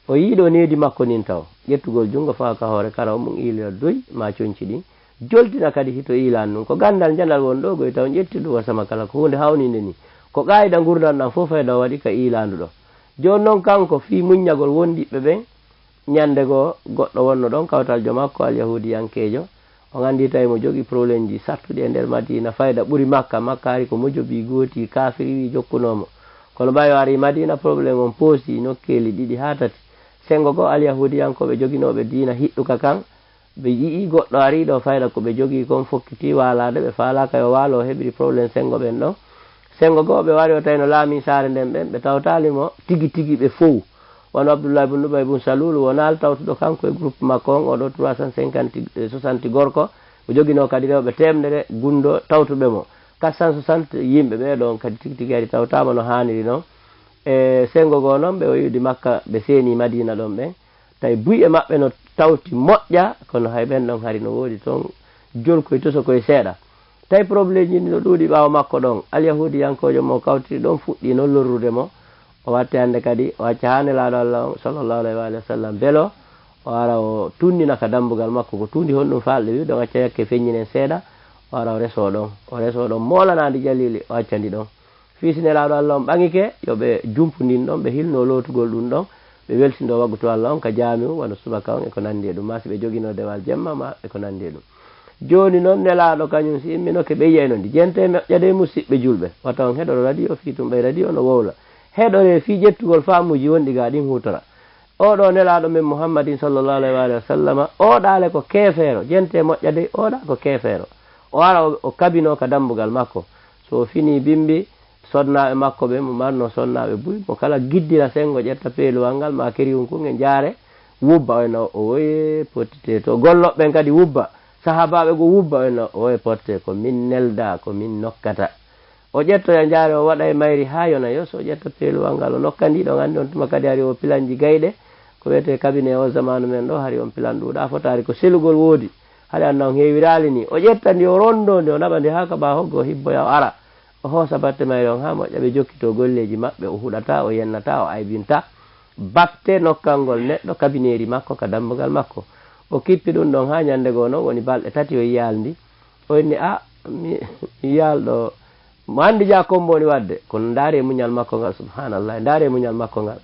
o yiiɗo needi makko nin taw ƴettugol junngo fawa ka hoore kara o mum iilira doyi ma coñci ɗin joltina kadi hito iilan ɗum ko gandal janal won ɗo goy taw ƴetti ɗum wasama kala ko hunde hawnide ni ko ƙayida gurdam ɗam fof fayda waɗi ka iilandu ɗo joni noon kanko fi muññagol wondiɓɓe ɓen ñande goo goɗɗo wonno ɗon kawtal jo makko alyahudiyankejo o andi tawi mo jogui probléme ji sattuɗi e nder madina fayda ɓuuri makka ari ko mojobi gooti kafiri wi jokkunomo kono ɓayo ari madina probléme on poosi nokkeli ɗiɗi ha tati sengo goo alyahudiyankoɓe joguinoɓe dina hiɗɗuka kan ɓe yii goɗɗo ariɗo fayda koɓe jogui kon fokkiti walade ɓe falaka yo waalo o heɓiri probléme sengo ɓen ɗon sengo goo ɓe wari o tawi no laami saare nden ɓen ɓe tawtalimo tigui tigui ɓe fow wono Abdoulaye bun Ubay bun Salul wonal tawtuɗo kanko e groupe makko on oɗo 360 gorko o joguino kadi rewɓe temedere gundo tawtuɓe mo 460 yimɓe ɓeɗon kadi tigui tigui ari tawtama no haniri noon e sengo goo noon ɓe o yiɗi makka ɓe seeni madina ɗon ɓen tawi buy e maɓɓe no tawti moƴƴa kono hay ɓen ɗon hari no woodi toon jolkoye toso koye seeɗa tawi probléme ji no ɗuuɗi ɓaawa makko ɗon alyahudiyankojo mo kawtiri ɗon fuɗɗi noon lorrude mo o watti hannde kadi o acca ha nelaɗo Allah o sallllahu alayhi wa sallam beelo o ara o tunnina ka dambugal makko ko tundi honɗum falɗe wi ɗon acca yakke feññinen seeɗa o ara o reso ɗon molanadi jalili o accandi ɗon fiisi nelaɗo Allah on ɓaŋike yoɓe jumpudin ɗon ɓe hilno lootugol ɗum ɗon ɓe weltindo waggutu Allah on ka jamiu wano subaka on e ko nandi e ɗum ma si ɓe joguino dewal jemma ma e ko nandi e ɗum joni noon nelaɗo kañum si imminoke ɓe yiyayno ndi jente moƴƴade musidɓe julɓe wata on heɗoro radio fi tum ɓay radio no wowla heɗore fi ƴettugol famuji wonɗi ga ɗin hutora oɗo nelaɗo men Muhammadin sallllahu alayhi wa sallam oɗale ko keefeero jente moƴƴade oɗa ko keefeero o ara o kabino ka dambugal makko so fini bimbi sodnaɓe makko ɓe mo marno sonnaɓe buy mo kala giddira sengo ƴetta peeluwal ngal ma keriwum kun e jaare wubba oyno o woye pottite to golloɓɓen kadi wubba sahabaɓe go wubba oyno o woye potte ko min nelda ko min nokkata o ƴettoya jaare o waɗa e mayri ha yonayo so ƴetta peeluwal ngal o nokkandi ɗon andi on tuma kadi hari o pilanji gayɗe ko wiyete cabinet o zamanu men ɗo hari on pilan ɗuɗa fotari ko selugol woodi haɗa anda on heewirali ni o ƴettandi o rondo ndi o naɓandi ha ka ɓa hoggo hibboya o ara o hoosa batte mayre on ha moƴƴa ɓe jokkito golleji maɓɓe o huɗata o yennata o aybinta batte nokkangol neɗɗo kabineri makko ka dambugal makko o kippi ɗum ɗon ha ñande goo noon woni balɗe tati o yiyal ndi o inni mi yiyalɗo mo andi ja komboni wadde kono ndaari muñal makko ngal subhanallah ndaari muñal makko ngal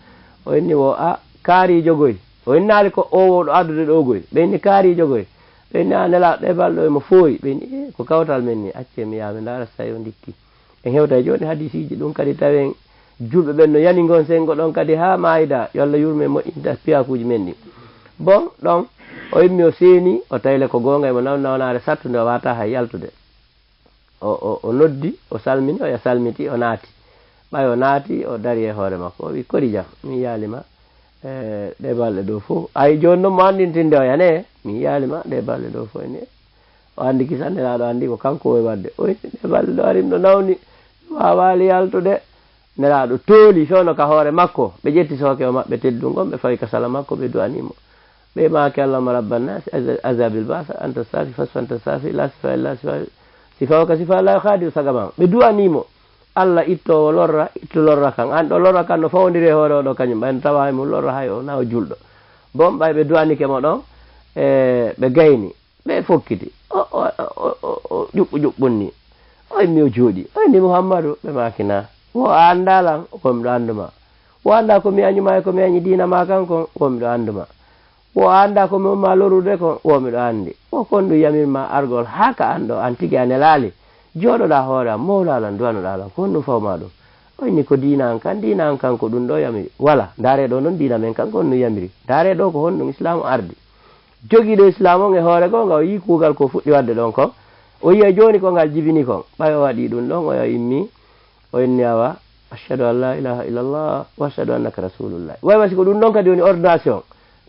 o inni wo kaari jogoy o innali ko owoɗo addude ɗo goy ɓe inni kaari jogoy ɓe inni a nelaɗo ɗe balɗo emo fooyi ɓe inni ko kawtal men ni acce mi yaha mi ndaara so tawi o ndikki en hewta joni hadisiji ɗum kadi tawen julɓe ɓen no yani gon sengo ɗon kadi ha mayida yo Allah yurme moƴƴinta piyakuji men ɗi bon ɗon o immi o seeni o tayle ko gonga emo nawnare sattude o wata hay yaltude o noddi o salmini o salmiti o naati ɓay o naati o dari e hoore makko o wi kori jam mi yaalima ɗe balɗe ɗo fof ay joni noon mo andintinde o yane mi yaalima ɗe balɗe ɗo fof ene o andi kisanɗelaɗo andi ko kanko woy wadde o inni ɗe balɗe ɗo arim ɗo nawni wawali yaltude nelaɗo tooli fewno ka hoore makko ɓe ƴetti sooke o maɓɓe teddungon ɓe fawi ka sala makko ɓe duwanimo ɓe maake allahuma rabbannasi azabil basa anta safi fasfa anta safi la sifa illa sifa o ka sifa la hadir sagamam ɓe duwanimo allah ittowo lorra itto lorra kan an ɗo lorra kan no fawodiri hoore oɗo kañum ɓayno tawa mum lorra hay o na o julɗo bon ɓay ɓe duwanike mo ɗon ɓe gayni ɓe fokkiti o ƴuɓɓu ƴuɓɓunni oy mi o jooɗi oy ndi mouhammadou ɓe makina wo a anndalan komiɗo annduma wo annda komi añuma e komi añi diina ma kanko womiɗo annduma wo annda komi umma lorude kon womiɗo anndi wo kon ɗum yamirma argol haa ka an ɗo an tigi a nelaali jooɗoɗa hoore am mawlalan duwanoɗalan ko honɗum fawma ɗum oyni ko diina an kan ko ɗum ɗo yamiri wala ndaare ɗo noon diina men kan ko honɗum yamiri ndaare ɗo ko honɗum islamu ardi jogiiɗo islam on e hoore gonga o yii kuugal ko fuɗɗi wadde ɗon kon o yiya jooni ko ngal jibini kon ɓay o waɗi ɗum ɗon oyo immi o inni awa ashhadu an la ilaha illallah wa ashhadu annaka rasulullah way wasi ko ɗum ɗon kadi woni ordination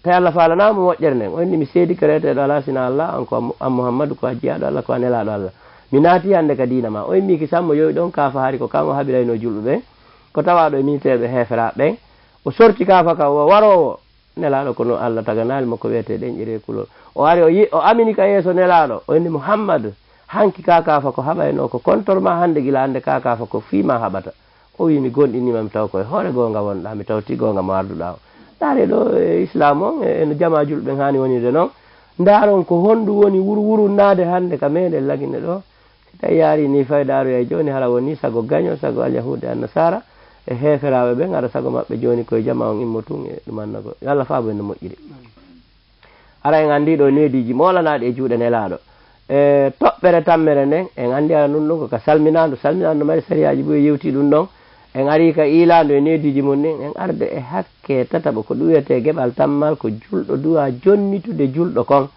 tawi allah faalanama moƴƴere nden o inni mi seedi ko reteɗo ala sina allah an ko an mouhammadou ko a jiyaɗo allah ko a nelaɗo allah mi naati hannde ka diina ma o immi ki sammo yowi ɗon kaafa haari ko kan o haɓirayno julɓe ɓen ko tawaɗo e militaire ɓe heeferaɓe ɓen o sorti kaafa ka o warowo nelaɗo kono allah taganali makko wiyete ɗen ƴiri kulol o ari o amini ka yeeso nelaɗo o inni mouhammadou hanki ka kaafa ko haɓayno ko contor ma hannde gila hannde ka kaafa ko fiima haɓata o wi mi gonɗinima mi taw koye hoore gonga wonɗa mi tawti gonga mo arduɗa o ndaare ɗo e islam on eno jama julɓe ɓen hani wonide noon ndaaron ko honɗum woni wuru naade hannde ka meɗen lagine ɗo si tawi yaari ni faydaru e joni hala woni sago gaño sago alyahude annasara e heeferaɓe ɓen aɗa sago maɓɓe joni koye jama on immo tun e ɗumannago allah faabo en no moƴƴiri ara en andi ɗo nediji molanaɗi e juuɗe nelaɗo e toɓɓere tammere nden en andi ara ɗum ɗon koka salminandu mari sariyaji ɓuuri yewti ɗum ɗon en ari ka ilandu e nediji mum ɗin en arde e hakke tataɓo ko ɗum wiyete geɓal tammal ko julɗo duwa jonnitude julɗo kon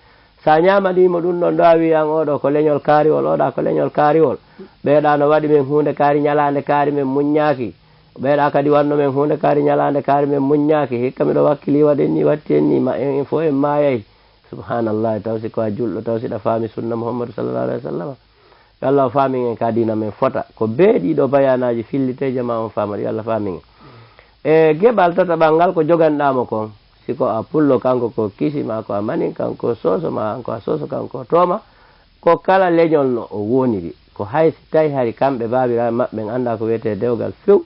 sa ñamanimo ɗum ɗon ɗo a wiyan oɗo ko leñol kaariwol oɗa ko leñol kaariwol ɓeeɗa no waɗi men hunde kaari ñalande kaari men muññaki ɓeeɗa kadi wanno men hunde kaari ñalande kaari men muññaki hikka miɗo wakkili waɗen ni watti en ni ma en fo en mayayi subhanallahi taw si ko a julɗo taw siɗa faami sunna mouhammadou sallallah alayhi wa sallam yo allah o faamin en ka dina men fota ko beeɗiɗo bayanaji fillite jama on faamaɗo yo allah faamin en e geɓal tataɓal ngal ko joganɗamo kon siko a pullo kanko ko kisima ko a manin kanko soso ma ko a soso kanko tooma ko kala leñol no o woniri ko hay si tawi hari kamɓe babiraɓe maɓɓe anda ko wiyete dewgal few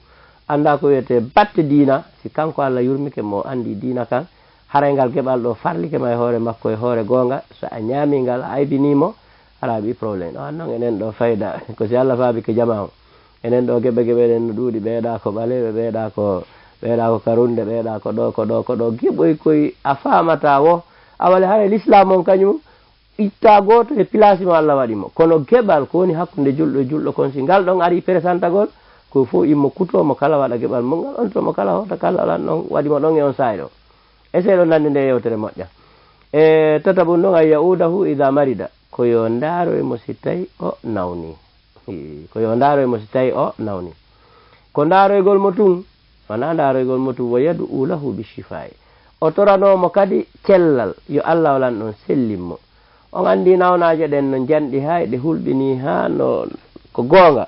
anda ko wiyete batte diina si kanko allah yurmike mo andi diina kan haray ngal geɓal ɗo farlike ma e hoore makko e hoore gonga so a ñaami ngal a aybinimo ala ɓi probléme ɗo an noon enen ɗo fayda ko si allah faabi ko jama o enen ɗo geɓe ɗen no ɗuuɗi ɓeeɗa ko ɓaleɓe ɓeeɗa ko karunde ɓeeɗa ko ɗo geɓoy koye a famata wo awale haray l'islam on kañum itta goto e place mo allah waɗimo kono geɓal ko woni hakkude julɗo e julɗo kon si ngal ɗon ari présentagol ko fof immo kutomo kala waɗa geɓal mo ngal on tomo kala hota kala alan ɗon waɗimo ɗon e on sayi ɗo essaye ɗo nande nde yewtere moƴƴa e tataɓum ɗon ay yaudahu ida marida ko yo ndaaroymo si tawi o nawni ko ndaaroygol mo tun wona ndaaroygol mo tun wo yadu ulahu bichifayi o toranomo kadi cellal yo allah walan ɗon sellinmo on anndi nawnaje ɗen no janɗi hay ɗe hulɓini ha no ko goonga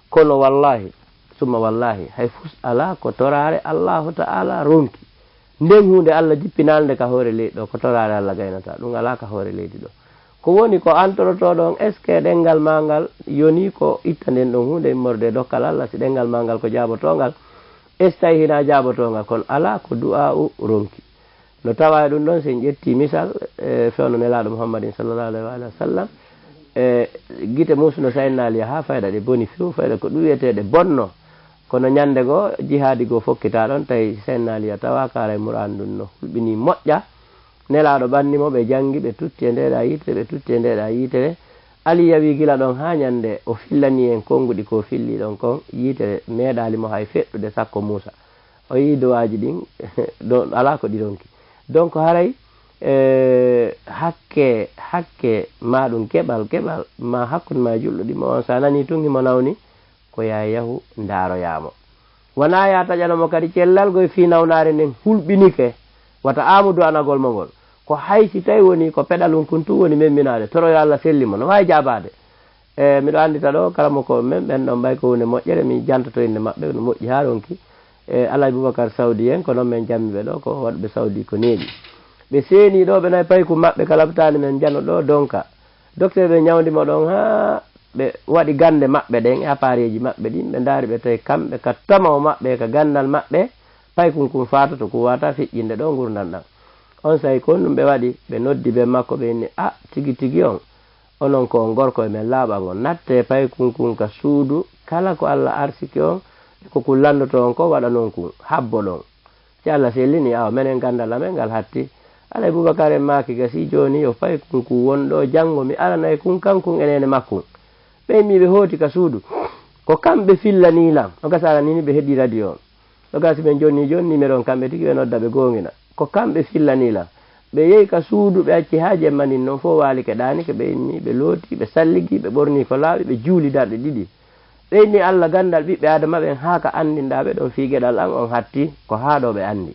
kono wallahi summa wallahi hay fus ala ko torare allahu ta'ala ronki nden hunde allah jippinalde ka hoore leydi ɗo ko torare allah gaynata ɗum ala ka hoore leydi ɗo ko woni ko antoroto ɗon est ce que ɗengal ma ngal yoni ko itta nden ɗon hunde immorde dokkal allah si ɗengal ma ngal ko jabotongal est ce tawi hina jabotongal kono ala ko du'a u ronki no tawa e ɗum ɗon sen ƴetti misal fewno nelaɗo mouhammadin sallallahu alayhi wa sallam guite musno saynnaliya ha fayda ɗe boni few fayda ko ɗum wiyeteɗe bonno kono ñande goo jihadi goo fokkita ɗon tawi saynnaliya tawa kara e mouran ɗum no hulɓini moƴƴa nelaɗo ɓannimo ɓe jangi ɓe tutti e ndeɗa yitere aliya wi gila ɗon ha ñande o fillani en konguɗi ko filli ɗon kon yitere meeɗalimo hay feɗɗude sakko Moussa o yi dowaji ɗin ɗon ala ko ɗiɗonki donc haray hakke ma ɗum keɓal ma hakkude ma julɗo ɗimo on sa nani tun himo nawni ko yahu ndaroyamo wona ya taƴanomo kadi cellal goye fi nawnare nden hulɓinike wata amudu anagol mo ngol ko hay si tawi woni ko peɗalum kun tun woni memminade toroyo allah sellimo no wawi jabade miɗo andita ɗo kala mo ko men ɓen ɗon mbay ko hunde moƴƴere mi jantoto inde maɓɓe no moƴƴi ha ɗonki Alhaji Boubacar Saudi en ko noon men jammi ɓe ɗo ko waɗɓe Saudi ko neeɗi ɓe seeni ɗo ɓe nayi payku maɓɓe kala ɓetani men jano ɗo donka docteur ɓe ñawdimo ɗon ha ɓe waɗi gande maɓɓe ɗen e appareil ji maɓɓe ɗin ɓe daari ɓe tawi kamɓe ka tamao maɓɓe ka gandal maɓɓe paykun kum fatoto ko wata feƴƴinde ɗo gurdal ɗam on sayi kon ɗum ɓe waɗi ɓe noddi ɓe makko ɓe inni a tigi tigi on onon ko gorko e men laaɓa on natte paykun kun ka suudu kala ko Allah arsiki on ko kun landoto on ko waɗa noon kun habbo ɗon si Allah sellini awa menen gandal amen ngal hatti Alhaji Boubacar en maki gasi joni yo paykun kun wonɗo janggo mi aranayi kun kankun enene makkun ɓe mi ɓe hooti ka suudu ko kamɓe fillanilam o gasara nini ɓe heeɗi radio on o gasi ɓen jonni numéro on kamɓe tigi ɓe nodda ɓe gongina ko kamɓe fillanilam ɓe yehi ka suudu ɓe acci ha jemmanin noon fo walike ɗanike ɓe inni ɓe looti ɓe salligi ɓe ɓorni ko laaɓi ɓe juuli darɗe ɗiɗi ɓe inni Allah gandal ɓiɓɓe adama ɓen ha ka andinɗaɓe ɗon fi gueɗal an on hatti ko ha ɗo ɓe andi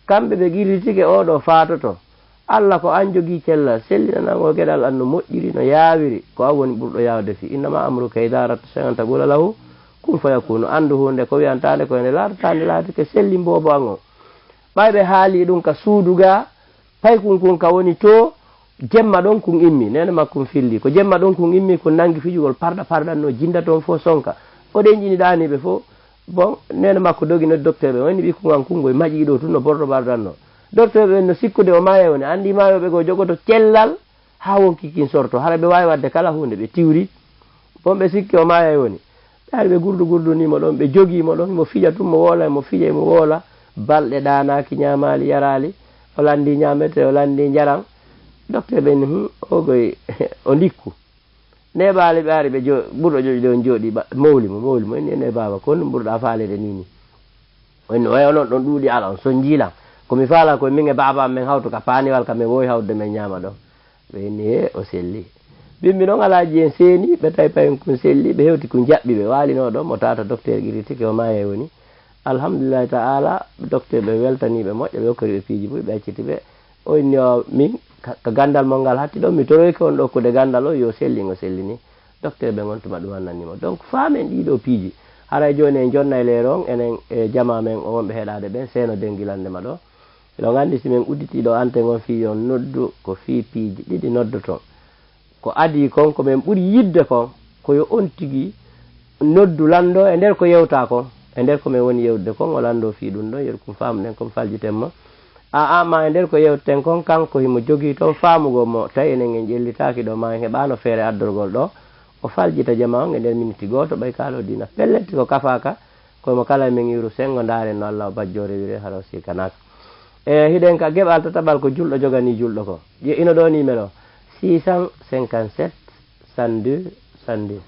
kamɓe ɓe girritike oɗo fatoto Allah ko an jogui cellal sellinanango gueɗal an no moƴƴiri no yawiri ko an woni ɓurɗo yawde fi innama amruka ida aratta shay'an taqula lahu kun fayakunu andu hunde ko wiyantande ko ene latatande laatike selli mbobo an o ɓayɓe haali ɗum ka suuduga paykun kun ka woni to jemma ɗon kun immi nene makkum filli ko jemma ɗon kun immi ko nangi fijugol parɗa parɗanno jinda toon fo sonka oɗen ƴiniɗaniɓe fo bon nene makko dogino docteur ɓe woni ɓikku an kungoye maƴi ɗo tun no borɗo ɓarɗanno docteur ɓe no sikkude o maye woni andi mayoɓe go jogoto cellal ha wonkikin sorto hara ɓe wawi wadde kala hunde ɓe tiwri bon ɓe sikki o maya woni ɓe ari ɓe gurdunimo ɗon ɓe jogimo ɗon mo fija tum mo woola mo fija mo woola balɗe ɗanaki ñamali yarali o landi ñamete o landi jaram docteur ɓe ni ogoy o ndikku neɓali ɓe ari ɓe ɓurɗo joƴi ɗon jooɗi mawlimo inni ene baba ko ɗum ɓurɗa faalede nini inni way onon ɗon ɗuuɗi ala on son jiilam komi faala koye min e baba men hawtu ka paaniwal kam min wowi hawde men ñama ɗon ɓe inni he o selli bimbi ɗon alaji en seeni ɓe tawi payen kun selli ɓe hewti kun jaɓɓi ɓe walino ɗon mo tata docteur guiritike o maya woni alhamdulillahi taala docteur ɓe weltaniɓe moƴƴa ɓe hokkori ɓe piiji ɓuuri ɓe acciti ɓe o inni o min ka gandal mon ngal hatti ɗon mi toroyke on ɗokkude gandal o yo sellingo sellini docteur ɓe gontuma ɗum annanimo donc faamen ɗiɗo piiji haray joni en jonna e leer on enen e jama men o wonɓe heɗade ɓen seeno dengilandema ɗo eɗon andi simin udditiɗo anten on fi on noddu ko fi piiji ɗiɗi noddoton ko adi kon ko men ɓuuri yidde kon koyo on tigui noddu lando e nder ko yewta kon e nder komin woni yewde kon o lando fi ɗum ɗon yeru kum famuɗen komi faljitenmo ma e nder ko yewteten kon kanko himo jogui toon famugo mo tawi enen en ƴellitaki ɗo ma en heɓano feere addorgol ɗo o faljita jama on e nder minute goto ɓay kaalo dina pelletti ko kafaka koyemo kala min iru sengo daren no Allah o bajjore wire hara sikanaka hiɗen ka geɓal tataɓal ko julɗo jogani julɗo ko ino ɗo numéro 657 102 102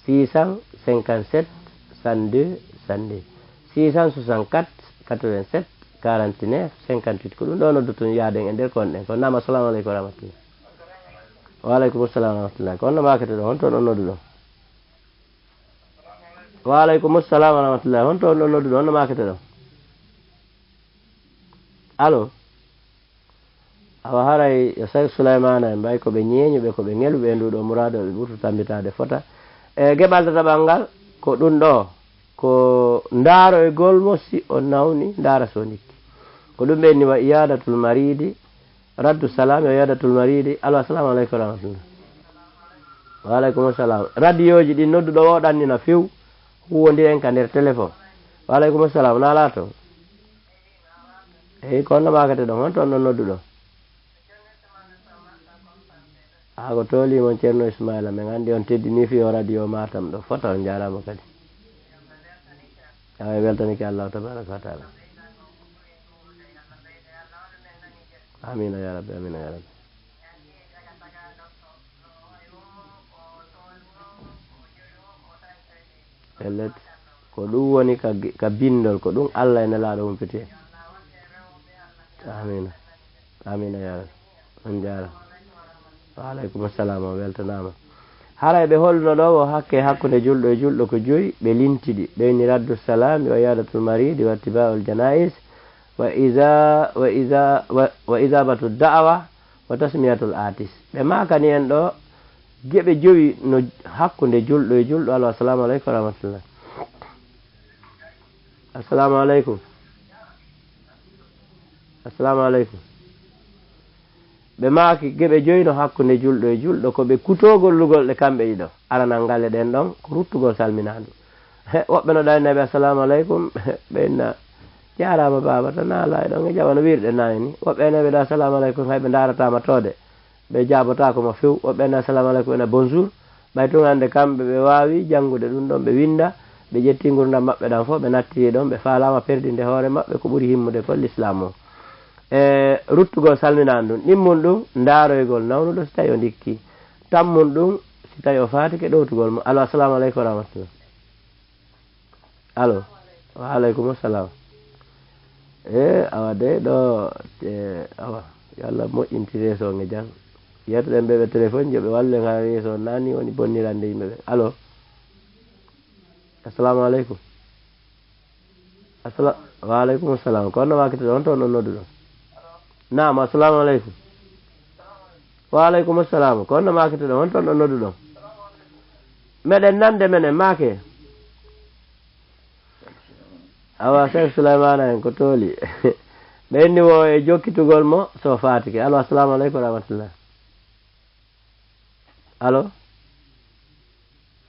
657 102 102 664 87 49 58 ko ɗum ɗo noddotun yaaden e nder konɗen ko nama assalamu aleykum wa rahmatullah waaleykum assalam wa rahmatullah ko honno makete ɗo honto ɗon noddu ɗo waaleykum assalam wa rahmatullah honto on ɗon noddu ɗo honno makete ɗo allo awa haray yo Cheikh Souleymana en mbay koɓe ñeeñuɓe koɓe ŋeluɓe nduɗo mourado ɓe ɓurto tambitade fota e geɓal tataɓal ngal ko ɗum ɗo ko ndaaro e golmo si o nawni ndaara so nikki ko ɗum ɓenni wa iyadatul maridi raddu salam yo iyadatul maridi alo assalamu aleykum wa rahmatullah waaleykum assalam radio ji ɗi nodduɗo woɗannina few huwodiren ka nder téléphone waaleykum assalam nala to eyi ko honno makate ɗon honto on ɗon nodduɗo ko toolimon ceerno Ismaila min andi on teddini fiyo radio Matam ɗo fota on jarama kadi awa weltanike allahu tabaraka wa taala amina ya rabbi amina ya rabbi ellet ko ɗum woni ka bindol ko ɗum Allah ene laaɗo humpete amina amina ya rabbi on jara waaleykum assalam o weltanama haray ɓe holno ɗo o hakkude julɗo e julɗo ko joyi ɓe lintiɗi ɓeyni raddu salam wa iyadatul maridi wa ittiba'ul janais wa isabatu da'wa wa tasmiyatul atis ɓe makani en ɗo geɓe jowi no hakkude julɗo e julɗo. Alo, assalamu aleykum wa rahmatullah. Assalamu aleykum. Assalamu aleykum. ɓe maaki geɓe joyi no hakkude julɗo e julɗo ko ɓe kutogollugol ɗe kamɓe ɗiɗo aranal ngalle ɗen ɗon ko ruttugol salminandu. Woɓɓe no ɗaninaɓe assalamu aleykum ɓenna jarama baba tan ala ɗon e jaɓa no wirɗe nani ni. Woɓɓe eneɓe ɗa assalamu aleykum hay ɓe daratama tode ɓe jabotako mo few. Woɓɓe ene assalamu aleykum ene bonjour ɓay tun hande kamɓe ɓe wawi janngude ɗum ɗon ɓe winda ɓe ƴetti gurdam maɓɓe ɗan fof ɓe nattiri ɗon ɓe falama perdinde hoore maɓɓe ko ɓuuri himmude ko l'islam o. Ruttugol salminani ɗum ɗimmum ɗum ndaroygol nawnuɗo so tawi o dikki, tammum ɗum si tawi o fatike ɗowtugol mo. Alo, assalamu aleykum wa rahmatullah. Alo, wa aleykum assalam. Awa de ɗo awa yo Allah moƴƴinti resonge jang yettoɗen ɓeɓe téléphone joɓe wallen ha reso nani woni bonnirande yimɓeɓe. Alo, assalamu aleykum. Wa aleykum assalam. Ko onno makete ɗon toon on noddu ɗon? Naam, assalamu aleykum. Wa aleykum assalam. Ko onno makete ɗon on toon ɗon noddu ɗon? Meɗen nande menen make awa Cheikh Souleymana en ko tooli ɓe inni wo e jokkitugol mo so fatike. Alo, assalamu aleykum wa rahmatullah. Alo,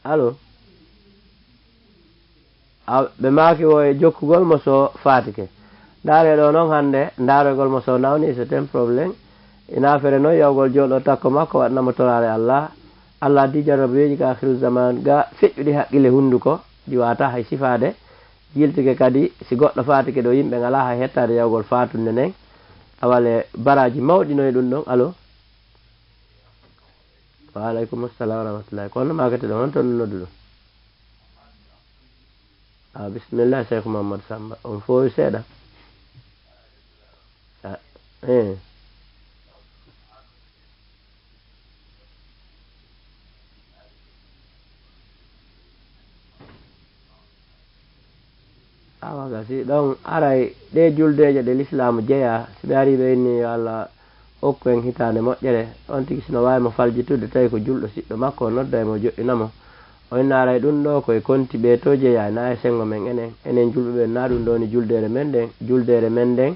alo. Ɓe maaki wo e jokkugol mo so fatike. Ndaare ɗo noon hannde ndaarogol mo so nawni c'est un probléme. Ina fere noon yawgol jooɗo takko makko waɗnamo torare Allah. Allah di jarrabeji ka akhiru zaman ga feƴƴuɗi haqqille hunnduko ɗi wata hay sifade jiltike kadi si goɗɗo fatike ɗo yimɓe ngala hay hettade yawgol fatunde nden awale baraji mawɗinoye ɗum ɗon. Alo, wa aleykum assalam wa rahmatullahi. Kono makete ɗon on toon noddu ɗum? Bisimillah Cheikh Mouhamadou Samba on fowi seeɗa. Awa gasi ɗon aray ɗe juldeje ɗe l'islamu jeeya si ɓe ari ɓe inni yo Allah hokku en hitande moƴƴere on tigi sino wawi mo faljitude tawi ko julɗo siɗɗo makko o nodda e mo joƴƴinamo o inna aray ɗum ɗo koye konti ɓe to jeeya na e sengo men enen julɓeɓe na ɗum ɗo ni juldere men nden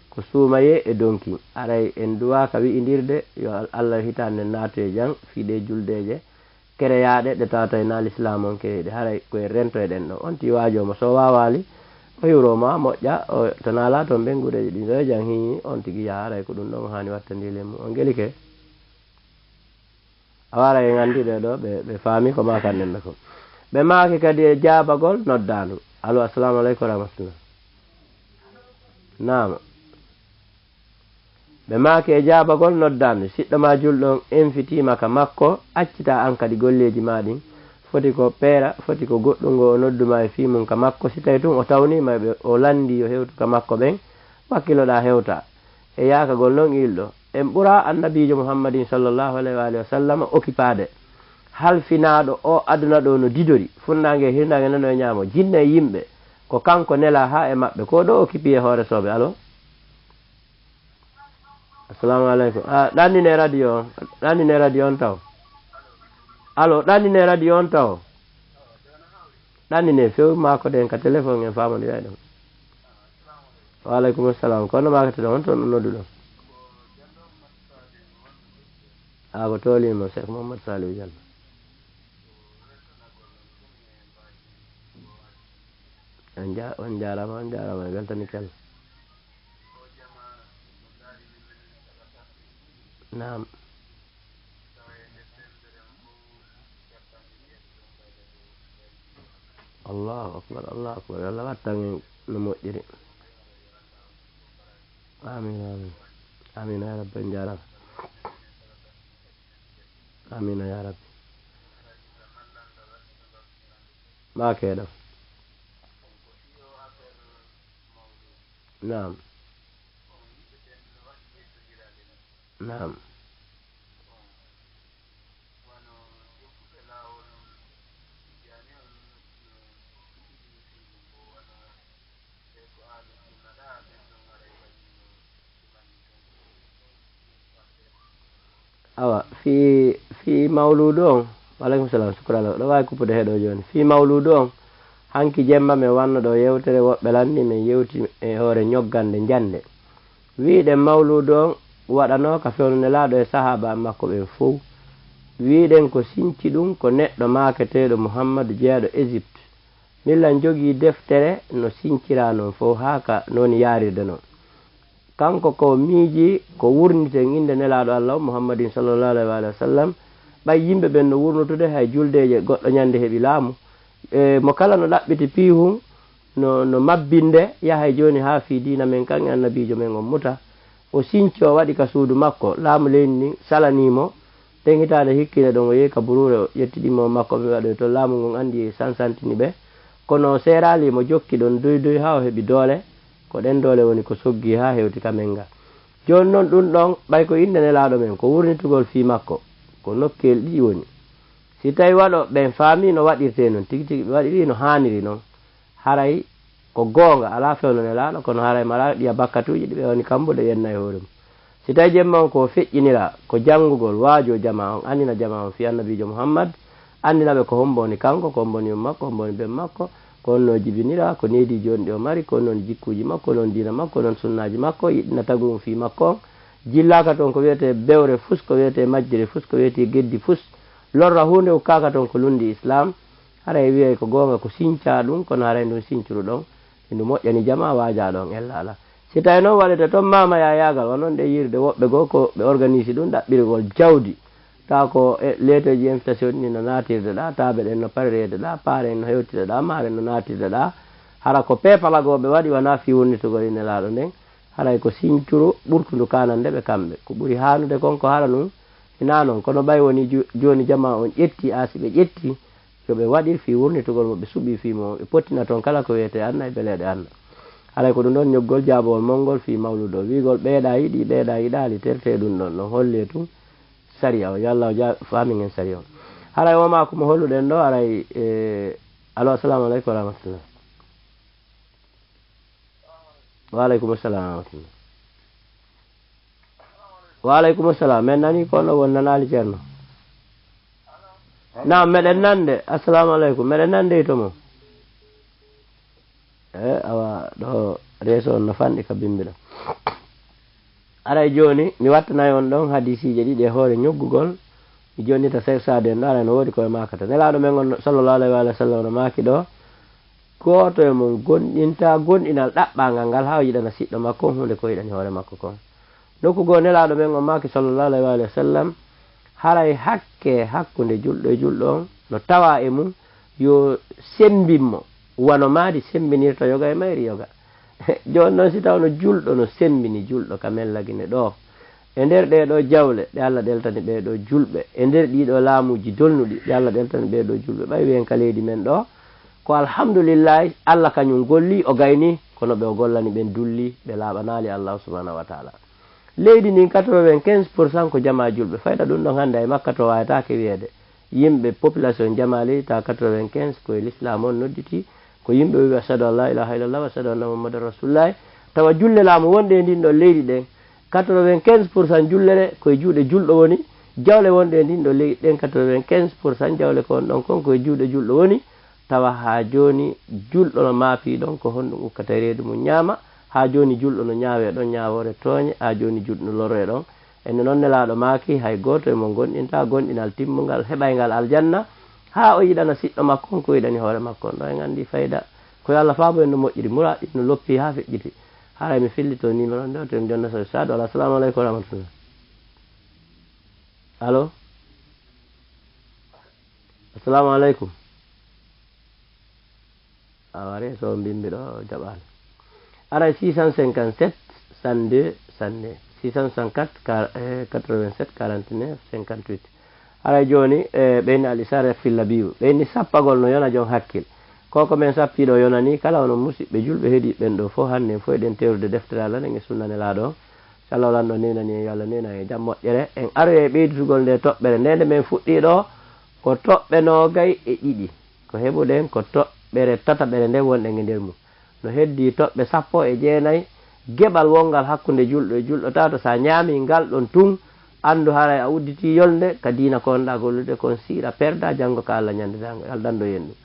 ko suumaye e donki. Aray en duwaka wi'indirde yo Allah hitande naatu e jang fiiɗe juldeje kereyaɗe ɗe tawata na l'islam on kewiɗe haray koye rento e ɗen ɗo on ti wajomo so wawali o hiwroma moƴƴa o to nala toon ɓen guɗeje ɗi ɗo jang hiñi on tigui yaha aray ko ɗum ɗon hani wattandile mum on guelike a wara e gandiɗe ɗo ɓe faami ko makanɗen ko ɓe maaki kadi e jabagol noddandu. Alo, assalamu aleykum wa rahmatullah. Naam, ɓe maaki e jabagol noddandu siɗɗo ma julɗon infitima ka makko accita an kadi golleji ma ɗin foti ko peera foti ko goɗɗum ngo o nodduma e fimum ka makko si tawi tun o tawnima ɓe o landi yo hewtu ka makko ɓen wakkiloɗa hewta e yakagol noon ilɗo en ɓura annabijo muhammadin sallllahu alayhi wa alihi wa sallam occupade halfinaɗo o aduna ɗo no didori funnague hirnague nano e ñaamo jinne e yimɓe ko kanko nela ha e maɓɓe ko ɗo occupé e hoore soɓe. Alo, assalamu aleykum. Ɗannine radio on taw. Alo, ɗannine radio on taw ɗannine few mako ɗen ka téléphone en famodira ɗum. Wa aleykum assalam. Kono makete ɗon on toon ɗo noddu ɗon? Ko tolimo Cheikh Mouhamadou Saliou Diallo. On jarama e weltani kel. Naam, allahu akbar Allah wattan no moƴƴiri. Amin ya rabbi en jarama. Amina ya rabbi. Ma keɗo. Naam, naam, awa fi fi mawludu on waleykum salam sukrala ɗo wawi kuppude heɗo joni fi mawludu on hanki jemma mi wanno ɗo yewtere woɓɓe lanni min yewti e hoore ñoggande jande wiiɗen mawludu on waɗano ka fewnunelaaɗo e sahaba makko ɓen fof wiiɗen ko sinci ɗum ko neɗɗo maaketeeɗo mouhammadou jeeyaɗo égypte millan jogii deftere no sincira noon fof haa ka noon yaarirde noon kanko ko miiji ko wurniten innde nelaaɗo allah o mouhammadin sallallahu alayhi wa sallam ɓay yimɓe ɓen no wurnutude hay juldeje goɗɗo ñannde heɓi laamu mo kala no ɗaɓɓiti piihum no mabbinde yahay jooni haa fii diina men kan e annabiijo men on muta o sinci o waɗi ka suudu makko laamu leydi ni salanimo ɗen hitaade hikkine ɗon o yehi ka buruure o ƴettiɗimo makko ɓe waɗoy to laamu ngon anndi sansantini ɓe kono seeraalimo jokki ɗon doy haa o heɓi doole ko ɗen doole woni ko soggi haa hewti kamen nga jooni noon ɗum ɗon ɓay ko innde nelaaɗo men ko wurnitugol fii makko ko nokkel ɗiɗi woni si tawi waɗo ɓen faami no waɗirte noon tigi tigi ɓe waɗiri no haaniri noon haray ko goonga alaa fewno nelaaɗo kono haray mala ɗiya bakkatuuji ɗi ɓe woni kambo ɗe yenna e hoore mum si tawi jemma on ko feƴƴinira ko janngugol waajo jama on anndina jama on fi annabiijo mouhammad anndinaɓe ko homboni kanko ko homboni um makko homboni ɓen makko ko onno jibinira ko needi jooni ɗi o mari ko noon jikkuuji makko noon diina makko noon sunnaaji makko yiɗina tagu um fii makko on jillaaka toon ko wiyete bewre fus ko wiyete majjire fus ko wiyete geddi fus lorra hunde ukkaaka toon ko lundi islam haray wiyey ko goonga ko sincaa ɗum kono haray ndun sincuru ɗon ndu moƴƴani jama waaja ɗon ella ala si tawi noon waɗete toon mama yayagal wonon ɗe yirde woɓɓe goo ko ɓe organise ɗum ɗaɓɓirgol jawdi taw ko leetoji invitation ni no naatirde ɗa taaɓe ɗen no parirede ɗa paare en no hewtide ɗa maare no naatirde ɗa hara ko pepalagoɓe waɗi wona fi wonnitugol innelaaɗo nden haray ko sincuru ɓurtundu kanande ɓe kamɓe ko ɓuri haanude kon ko hara num hina noon kono ɓay woni joni jama on ƴetti asi ɓe ƴetti yoɓe waɗir fi wurnitugol mo ɓe suɓi fimo ɓe pottina toon kala ko wiyete anna e beleɗe anna haray ko ɗum ɗon ñoggol jaabowol molngol fi mawludo wigol ɓeeɗa yiɗi ɓeeɗa yiɗali terte ɗum ɗon no holle tum saria o yallah o famin en saria o haray woma komo holluɗen ɗo aray alo assalamu aleykum wa rahmatullah waaleykum assalam wa rahmatullah waaleykum assalam men nani kono won nanali ceerno nam meɗen nande assalamu aleykum meɗen nande to mo awa ɗo reso on no fanɗi ka bimbiɗo aray joni mi wattanayi on ɗon hadisije ɗiɗi e hoore ñoggugol mi jonita sade en ɗo aray no woodi koye makata nelaɗo men on sallllahu alayhi wa sallam no maki ɗo goto e mon gonɗinta gonɗinal ɗaɓɓangal ngal ha o yiɗana siɗɗo makko hunde ko yiɗani hoore makko kon nokku goo nelaɗo men on maki sallllahu alayhi wa sallam haray hakkunde julɗo e julɗo on no tawa e mum yo sembinmo wano maadi sembinirta yoga e mayri yoga joni noon si tawno julɗo no sembini julɗo ka mellagine ɗo e nder ɗeɗo jawle ɗe Allah ɗeltani ɓeɗo julɓe e nder ɗiɗo laamuji dolnuɗi ɗe Allah ɗeltani ɓeɗo julɓe ɓay wiyen ka leydi men ɗo ko alhamdulillahi Allah kañum golli o gayni kono ɓe o gollani ɓen dulli ɓe laaɓanali Allah subhanahu wa taala leydi ndin 95% ko jama julɓe fayda ɗum ɗon hannde e makka to wayatake wiyede yimɓe population jama leydi ta 95 koye l'islam on nodditi ko yimɓe wi ashadu an la ilaha illallah wa ashadu anna muhammadan rasulullah tawa julle laamu wonɗe e ndin ɗo leydi ɗen 95% julle ɗe koye juuɗe julɗo woni jawle wonɗe e ndin ɗo leydi ɗen 95% jawle ko on ɗon kon koye juuɗe julɗo woni tawa ha joni julɗo no maafi ɗon ko honɗum ukkata reedu mum ñaama ha joni julɗo no ñaawe ɗon ñaawore tooñe ha joni julɗo no lorre ɗon enne noon nelaɗo maaki hay goto emo gonɗinta gonɗinal timmugal heɓaygal aljanna ha o yiɗana siɗɗo makko on ko yiɗani hoore makko on ɗo en andi fayda ko yo Allah faabo en no moƴƴiri muraɗi no loppi ha feƴƴiti haray mi fillito numéro nde o to mi jonna so sadu ala assalamu aleykum wa rahmatullah allo assalamu aleykum aware so mbimbi ɗo jaɓani aray 657 102 102 664 87 49 58 aray joni ɓeyni alisara filla biyu ɓeyni sappagol no yona jon hakkil koko men sappiɗo yona ni kala ono musidɓe julɓe heeɗi ɓen ɗo fof hande fo eɗen tewrude deftere Allah en e sunnanelaɗo sallahu lanɗo nenani e yo Allah nena e jam moƴƴere en aroy e ɓeydutugol nde toɓɓere ndende men fuɗɗiɗo ko toɓɓe nogay e ɗiɗi ko heɓuɗen ko toɓɓere tataɓere nde wonɗen e nder mum no heddi toɓɓe 19 geɓal wongal hakkude julɗo e julɗo taw to sa ñaami ngal ɗon tun andu haray a udditi yolde ka dina konɗa gollude kon siira perda janggo ka Allah ñande alɗanɗo yen ɗum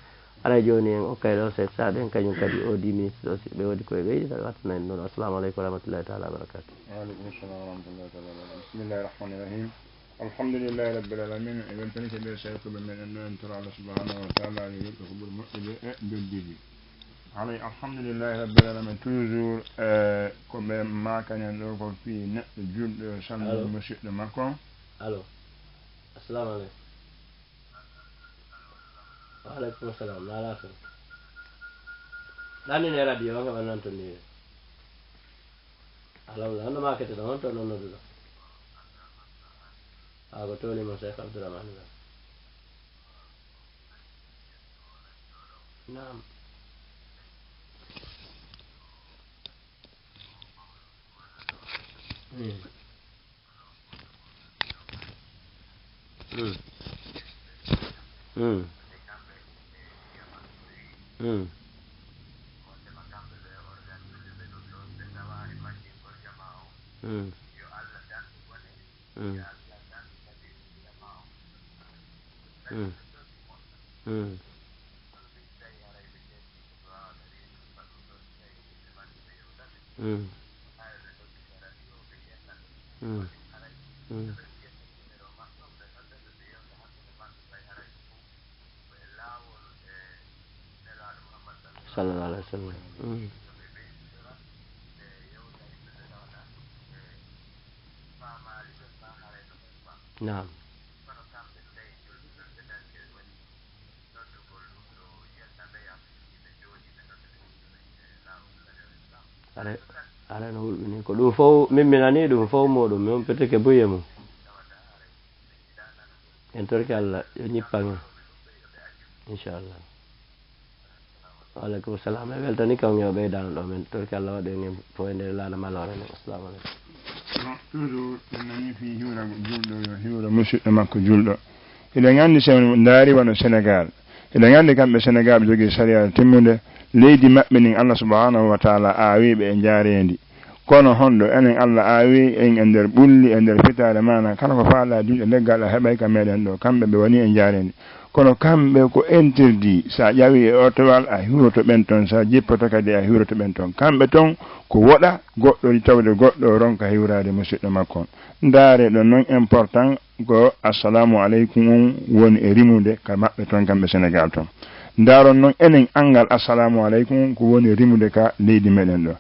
haray joni en okkay ɗo Cheikh Saad en kañum kadi o 10 minutes ɗo si ɓe waɗi koye ɓeydi kadi wattana en noon assalamu aleykum wa rahmatullahi taala wa barakatuh. Waaleykum salam wa rahmatullahi taala. Bismillahi rahmani rahim. Alhamdulillahi rabbil alamin. Eɓen tanike ɓe saykoɓe meɗen ɗo en tora Allah subhanahu wa taala yo yimɓe ko ɓuuri moƴƴude e beldiji alay alhamdulillahi rabbil alamin. Toujours ko ɓe makanen ɗo ko fi neɗɗo julɗo salmini musidɗo makko. Allo assalamu aleykum. Waaleykum salam la to ɗannine radio o heɓa nantondire alhamdulillah hono makete ɗo honto nonnoduɗo ko tolimo Cheikh Abdourahmane Ba nam sallallahu alaihi wasallam. Naam. Are no hulɓini ko ɗum fof mimminani ɗum fof muɗum min peut-être buye mum en torki Allah yo ñippan inchallah. Waaleykum salam e weltani kam yo ɓeydano ɗo men torki Allah waɗe en fof e nder laaɗa malore ne. Assalamu aleykum. Toujours en nani fi hiwra julɗo yo hiwra musidɗo makko julɗo eɗen gandi sen daari wano Sénégal eɗen gandi kamɓe Sénégal ɓe jogui saria timmude leydi maɓɓe nin Allah subhanahu wa taala aawiɓe e jaarendi kono honɗo enen Allah aawi en e nder ɓulli e nder fitare mana kala ko faala julɗo leggal a heɓay ka meɗen ɗo kamɓe ɓe woni e jaarendi kono kamɓe ko interdit sa ƴawi e otowal a hiwroto ɓen toon sa jippoto kadi a hiwroto ɓen toon kamɓe toon ko woɗa goɗɗo tawde goɗɗo ronka hiwrade musidɗo makko ndaare ɗo noon important ko assalamu aleykum on woni e rimude ka maɓɓe toon kamɓe Sénégal toon ndaron noon enen angal assalamu aleykum ko woni rimude ka leydi meɗen ɗo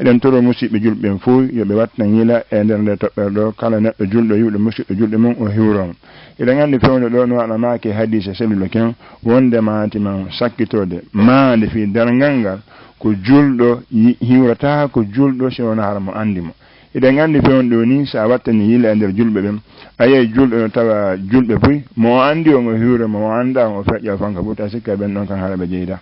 eɗen toro musidɓe julɓe ɓen fof yoɓe watta ñila e nder nde toɓɓere ɗo kala neɗɗo julɗo yiwɗo musidɗo julɗo mum o hiwron eɗen andi fewde ɗo no waɗa make hadise sellulo ken wonde matima sakkitode maande fi dargal ngal ko julɗo hiwrata ko julɗo si wona hara mo andi mo eɗen andi fewde ɗo ni sa wattani yila e nder julɓe ɓen a yeyi julɗo no tawa julɓe boyi mo andi o mo hiwre mo anda o feƴƴa fanka ɓuta sikka ɓen ɗon kan haara ɓe jeyda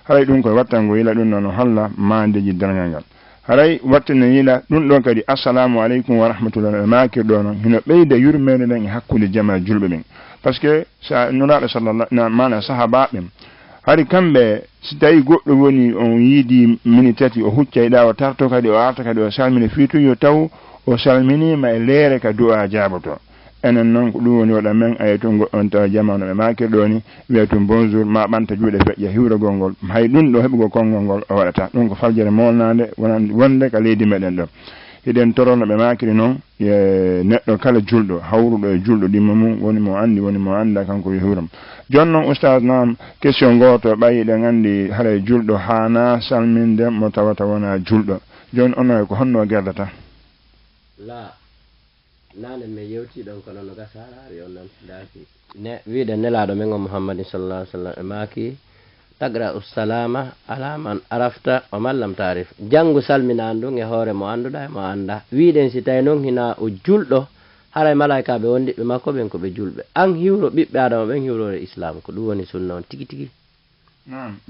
haray ɗum koye wattango yila ɗum noon holla maandeji dargal ngal haray wattane yila ɗum ɗon kadi assalamu aleykum wa rahmatullah e makirɗo noon hino ɓeyda yurmede nden e hakkude jama julɓe ɓen par ce que sa nuraɗo sallallah mana sahaba ɓen hari kamɓe si tawi goɗɗo woni on yiidi mini tati o huccayɗa o tarto kadi o arta kadi o salmini fiitu yo taw o salminima e leere ka du'a jaboto enen noon ko ɗum woni waɗa men aye tun goɗɗon tawa jamanu ɓe makirɗo ni wiya tun bonjour ma ɓanta juuɗe feƴƴa hiwragol ngol hay ɗum ɗo heɓugo konngol ngol o waɗata ɗum ko faljere molnade wonde ka leydi meɗen ɗo eɗen torono ɓe makiri noon e neɗɗo kala julɗo hawruɗo e julɗo ɗimmo mum woni mo andi woni mo anda kanko yo hiwram joni noon oustad nam question goto ɓayiɗen andi haara julɗo hana salminde mo tawata wona julɗo joni ono ko honno gerdata la nane mi yewti ɗon kono no gasa haari on nan daaki ne wiide nelaɗo men o Muhammadin sallallahu alaihi wasallam e maaki tagra ussalama ala man arafta o mallam tarif janngu salminandu e hoore mo annduɗa e mo annda wiiɗen si tawi noon hina o julɗo haray malaikaɓe wondiɓe makko ɓen ko ɓe julɓe an hiwro ɓiɓɓe adama ɓen hiwrore islam ko ɗum woni sunna on tigi tigi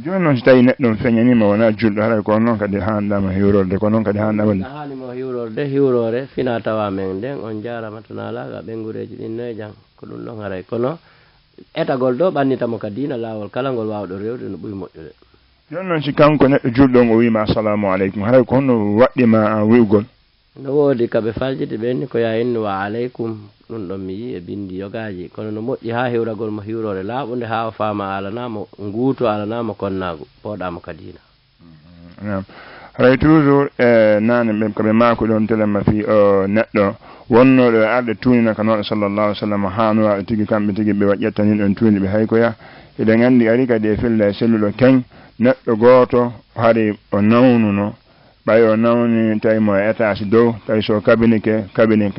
joni noon si tawi neɗɗo feñanima wona julɗo haray ko noon kadi hanɗama hiwrorde ko noon kadi hanɗama hanimo hiwrorde hiwrore fina tawa men nden on jarama to nalaga ɓengureji ɗin noye jang ko ɗum ɗon haray kono etagol ɗo ɓannitamo ka dina lawol kala ngol wawɗo rewde no ɓuuri moƴƴude joni noon si kanko neɗɗo julɗo o wima assalamu aleykum haray ko honno waɗɗima an wi'ugol no woodi kaɓe faljide ɓenni ko ya inni wa aleykum ɗum ɗon mi yi e bindi yogaji kono no moƴƴi ha hewragol mo hiwrore laaɓude ha o faama alanamo nguuto alanamo konnago poɗamo kadina haray toujours nane ɓe koɓe maako ɗon telema fi o neɗɗo wonnoɗo e arɗe tuunina kanoɗo sallllahu alih w sallam haanowaɓe tigi kamɓe tigi ɓe ƴettani ɗon tuuni ɓe haykoya eɗen anndi ari kadi e filla e selluɗo keŋ neɗɗo gooto hari o nawnuno ɓay o nawni tawi mo e étage dow tawi so kabinike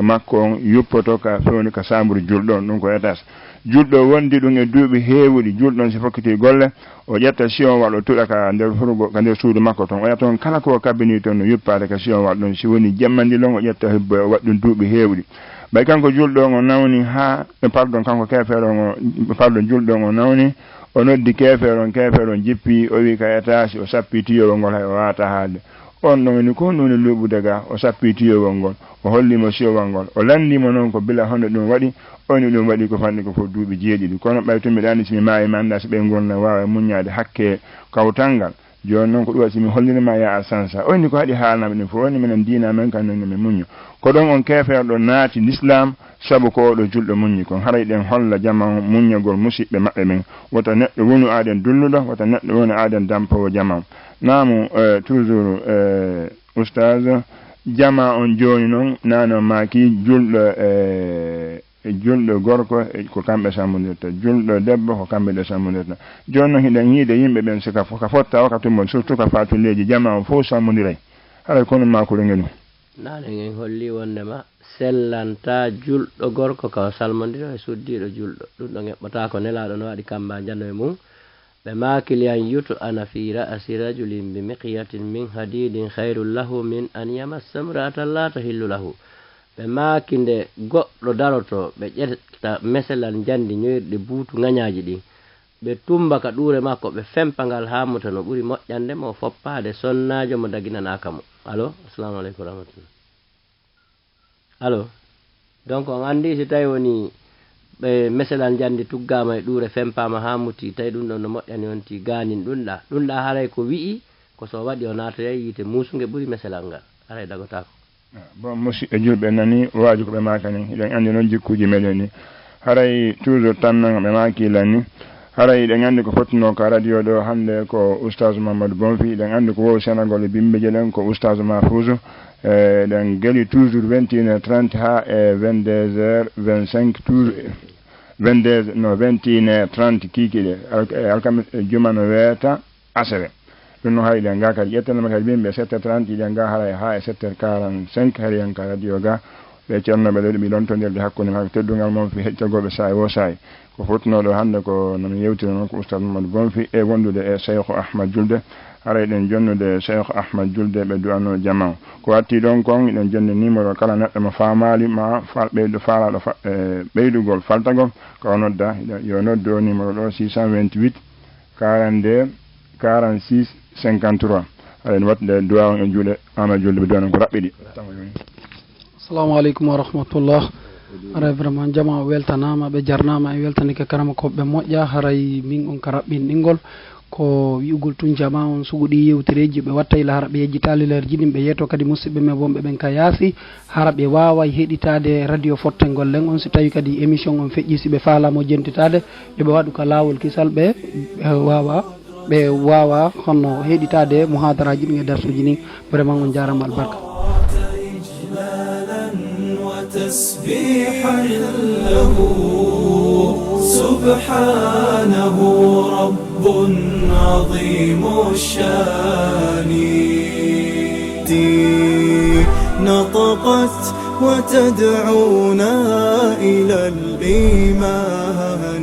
makko on yuppoto ka fewni ka samburu julɗo on ɗum ko étage julɗo wondi ɗum e duuɓi heewuɗi julɗon si fokkiti golle o ƴetta sion waɗo tuɗa ka nder furugo ka nder suudu makko toon o ƴetta on kala ko kabini toon no yuppade ka sion waɗo ɗon si woni jemmandilon o ƴetta hebbo o waɗi ɗum duuɓi heewɗi ɓay kanko julɗo on o nawni ha pardon kanko kefere on pardon julɗo on o nawni o noddi kefere on jippi o wi ka étage o sappi tiyowol ngol hay o wata haalde on ɗon woni ko nuni luuɓude ga o sappi tiyowol ngol o hollimo siyowal ngol o landimo noon ko bila honde ɗum waɗi oni ɗum waɗi ko fanni ko fof duuɓi jeeɗiɗi kono ɓay tumi ɗani simi maayi mi annda so ɓe gonna wawa muñade hakke kawtal ngal joni noon ko ɗum waɗi simi hollirima ya a sansa oni ko haɗi haalnami ɗum fof woni minen diina men kan nonni mi muño ko ɗon on kefeerɗo naati l'islam sabu ko oɗo julɗo muñi kon haray ɗen holla jama muññagol musidɓe maɓɓe ɓen wota neɗɗo wonu aɗen dulluɗo wota neɗɗo woni aɗen dampowo jama namu toujours oustage jama on joni noon nano maki julɗo gorko ko kamɓe sammodirta julɗo debbo ko kamɓe ɗe sammodirta joni noon hiɗen hiide yimɓe ɓen sika ka fotta wakkatumol surtout ka fatuleji jama o fof sammodiray haray kono makoro ngeni nane en holli wondema sellanta julɗo gorko ka salmodira e suddiɗo julɗo ɗum ɗo eɓɓata ko nelaɗo no waɗi kamba jando e mum ɓe makili an yuto ana fi ra'asi rajulin bi miqyatin min hadidin hayrun lahu min an yamassa imra'atan la tahillu lahu ɓe maaki nde goɗɗo daroto ɓe ƴetta meselal jandi ñoyirɗe buutu ŋañaji ɗin ɓe tumba ka ɗuure makko ɓe fempa ngal ha muta no ɓuri moƴƴande mo foppade sonnajo mo daginanaka mo allo assalamu aleykum rahmatullah allo donc on andi si tawi woni ɓe meselal jandi tuggama e ɗuure fempama ha muti tawi ɗum ɗon no moƴƴani wonti ganin ɗumɗa haray ko wi'i ko so waɗi o naatoya yiite musuge ɓuuri meselal ngal haray dagotako bon musidɓe julɓe nani waaju ko ɓe makani eɗen andi noon jikkuji meɗen ni haray toujours tan ɓe makilan ni haray eɗen andi ko fottuno ka radio ɗo hande ko oustage Mamadou Bonfi eɗen andi ko wow Sénégal e bimbeje ɗen ko oustage Mahfouzou eɗen gueɗi toujours 21h30 ha e 22h25 toujours 21h30 kikiɗe alkamis juma no weeta asere ɗum noon hay ɗen ga kadi ƴettanoma kadi mbimɓe 7h30 ɗen ga haray ha e 7h45 hari hen ka radio ga ɓe ceernoɓe ɗo ɗumi lontodirde hakkude ma teddugal moon fi heccagoɓe saay wo saay ko fottunoɗo hande ko nomi yewtiri noon ko oustade Mamadou Bonfi e wondude e Cheikh Ahmad Julde haray ɗen jonnude Cheikh Ahmad Julde ɓe du'ano jama ko watti ɗon kon eɗen jonni numéro kala neɗɗo mo famali ma ɓeydu falaɗo ɓeydugol faltagol ko nodda yo noddu o numéro ɗo 628 42 46 53 haɗen wattude duwa on e juuɗe Ahmad Julde ɓe du'ano ko raɓɓiɗi assalamu aleykum wa rahmatullah haray vraiment jama weltanama ɓe jarnama e weltanike karama koɓe moƴƴa haray min on ka raɓɓinɗingol ko wi'ugol tun jama on suguɗi yewtereji ɓe watta ila hara ɓe yejjitali leer jiɗin ɓe yeeto kadi musidɓe men wonɓe ɓen ka yaasi hara ɓe wawa heɗitade radio fortel ngol len on si tawi kadi émission on feƴƴi si ɓe falamo jentitade yoɓe waɗu ka lawol kisal ɓe wawa honno heɗitade muhadaraji ɗin e darsuji ɗin vraiment on jarama albarka تسبيحا له سبحانه رب عظيم الشان نطقت وتدعونا إلى الإيمان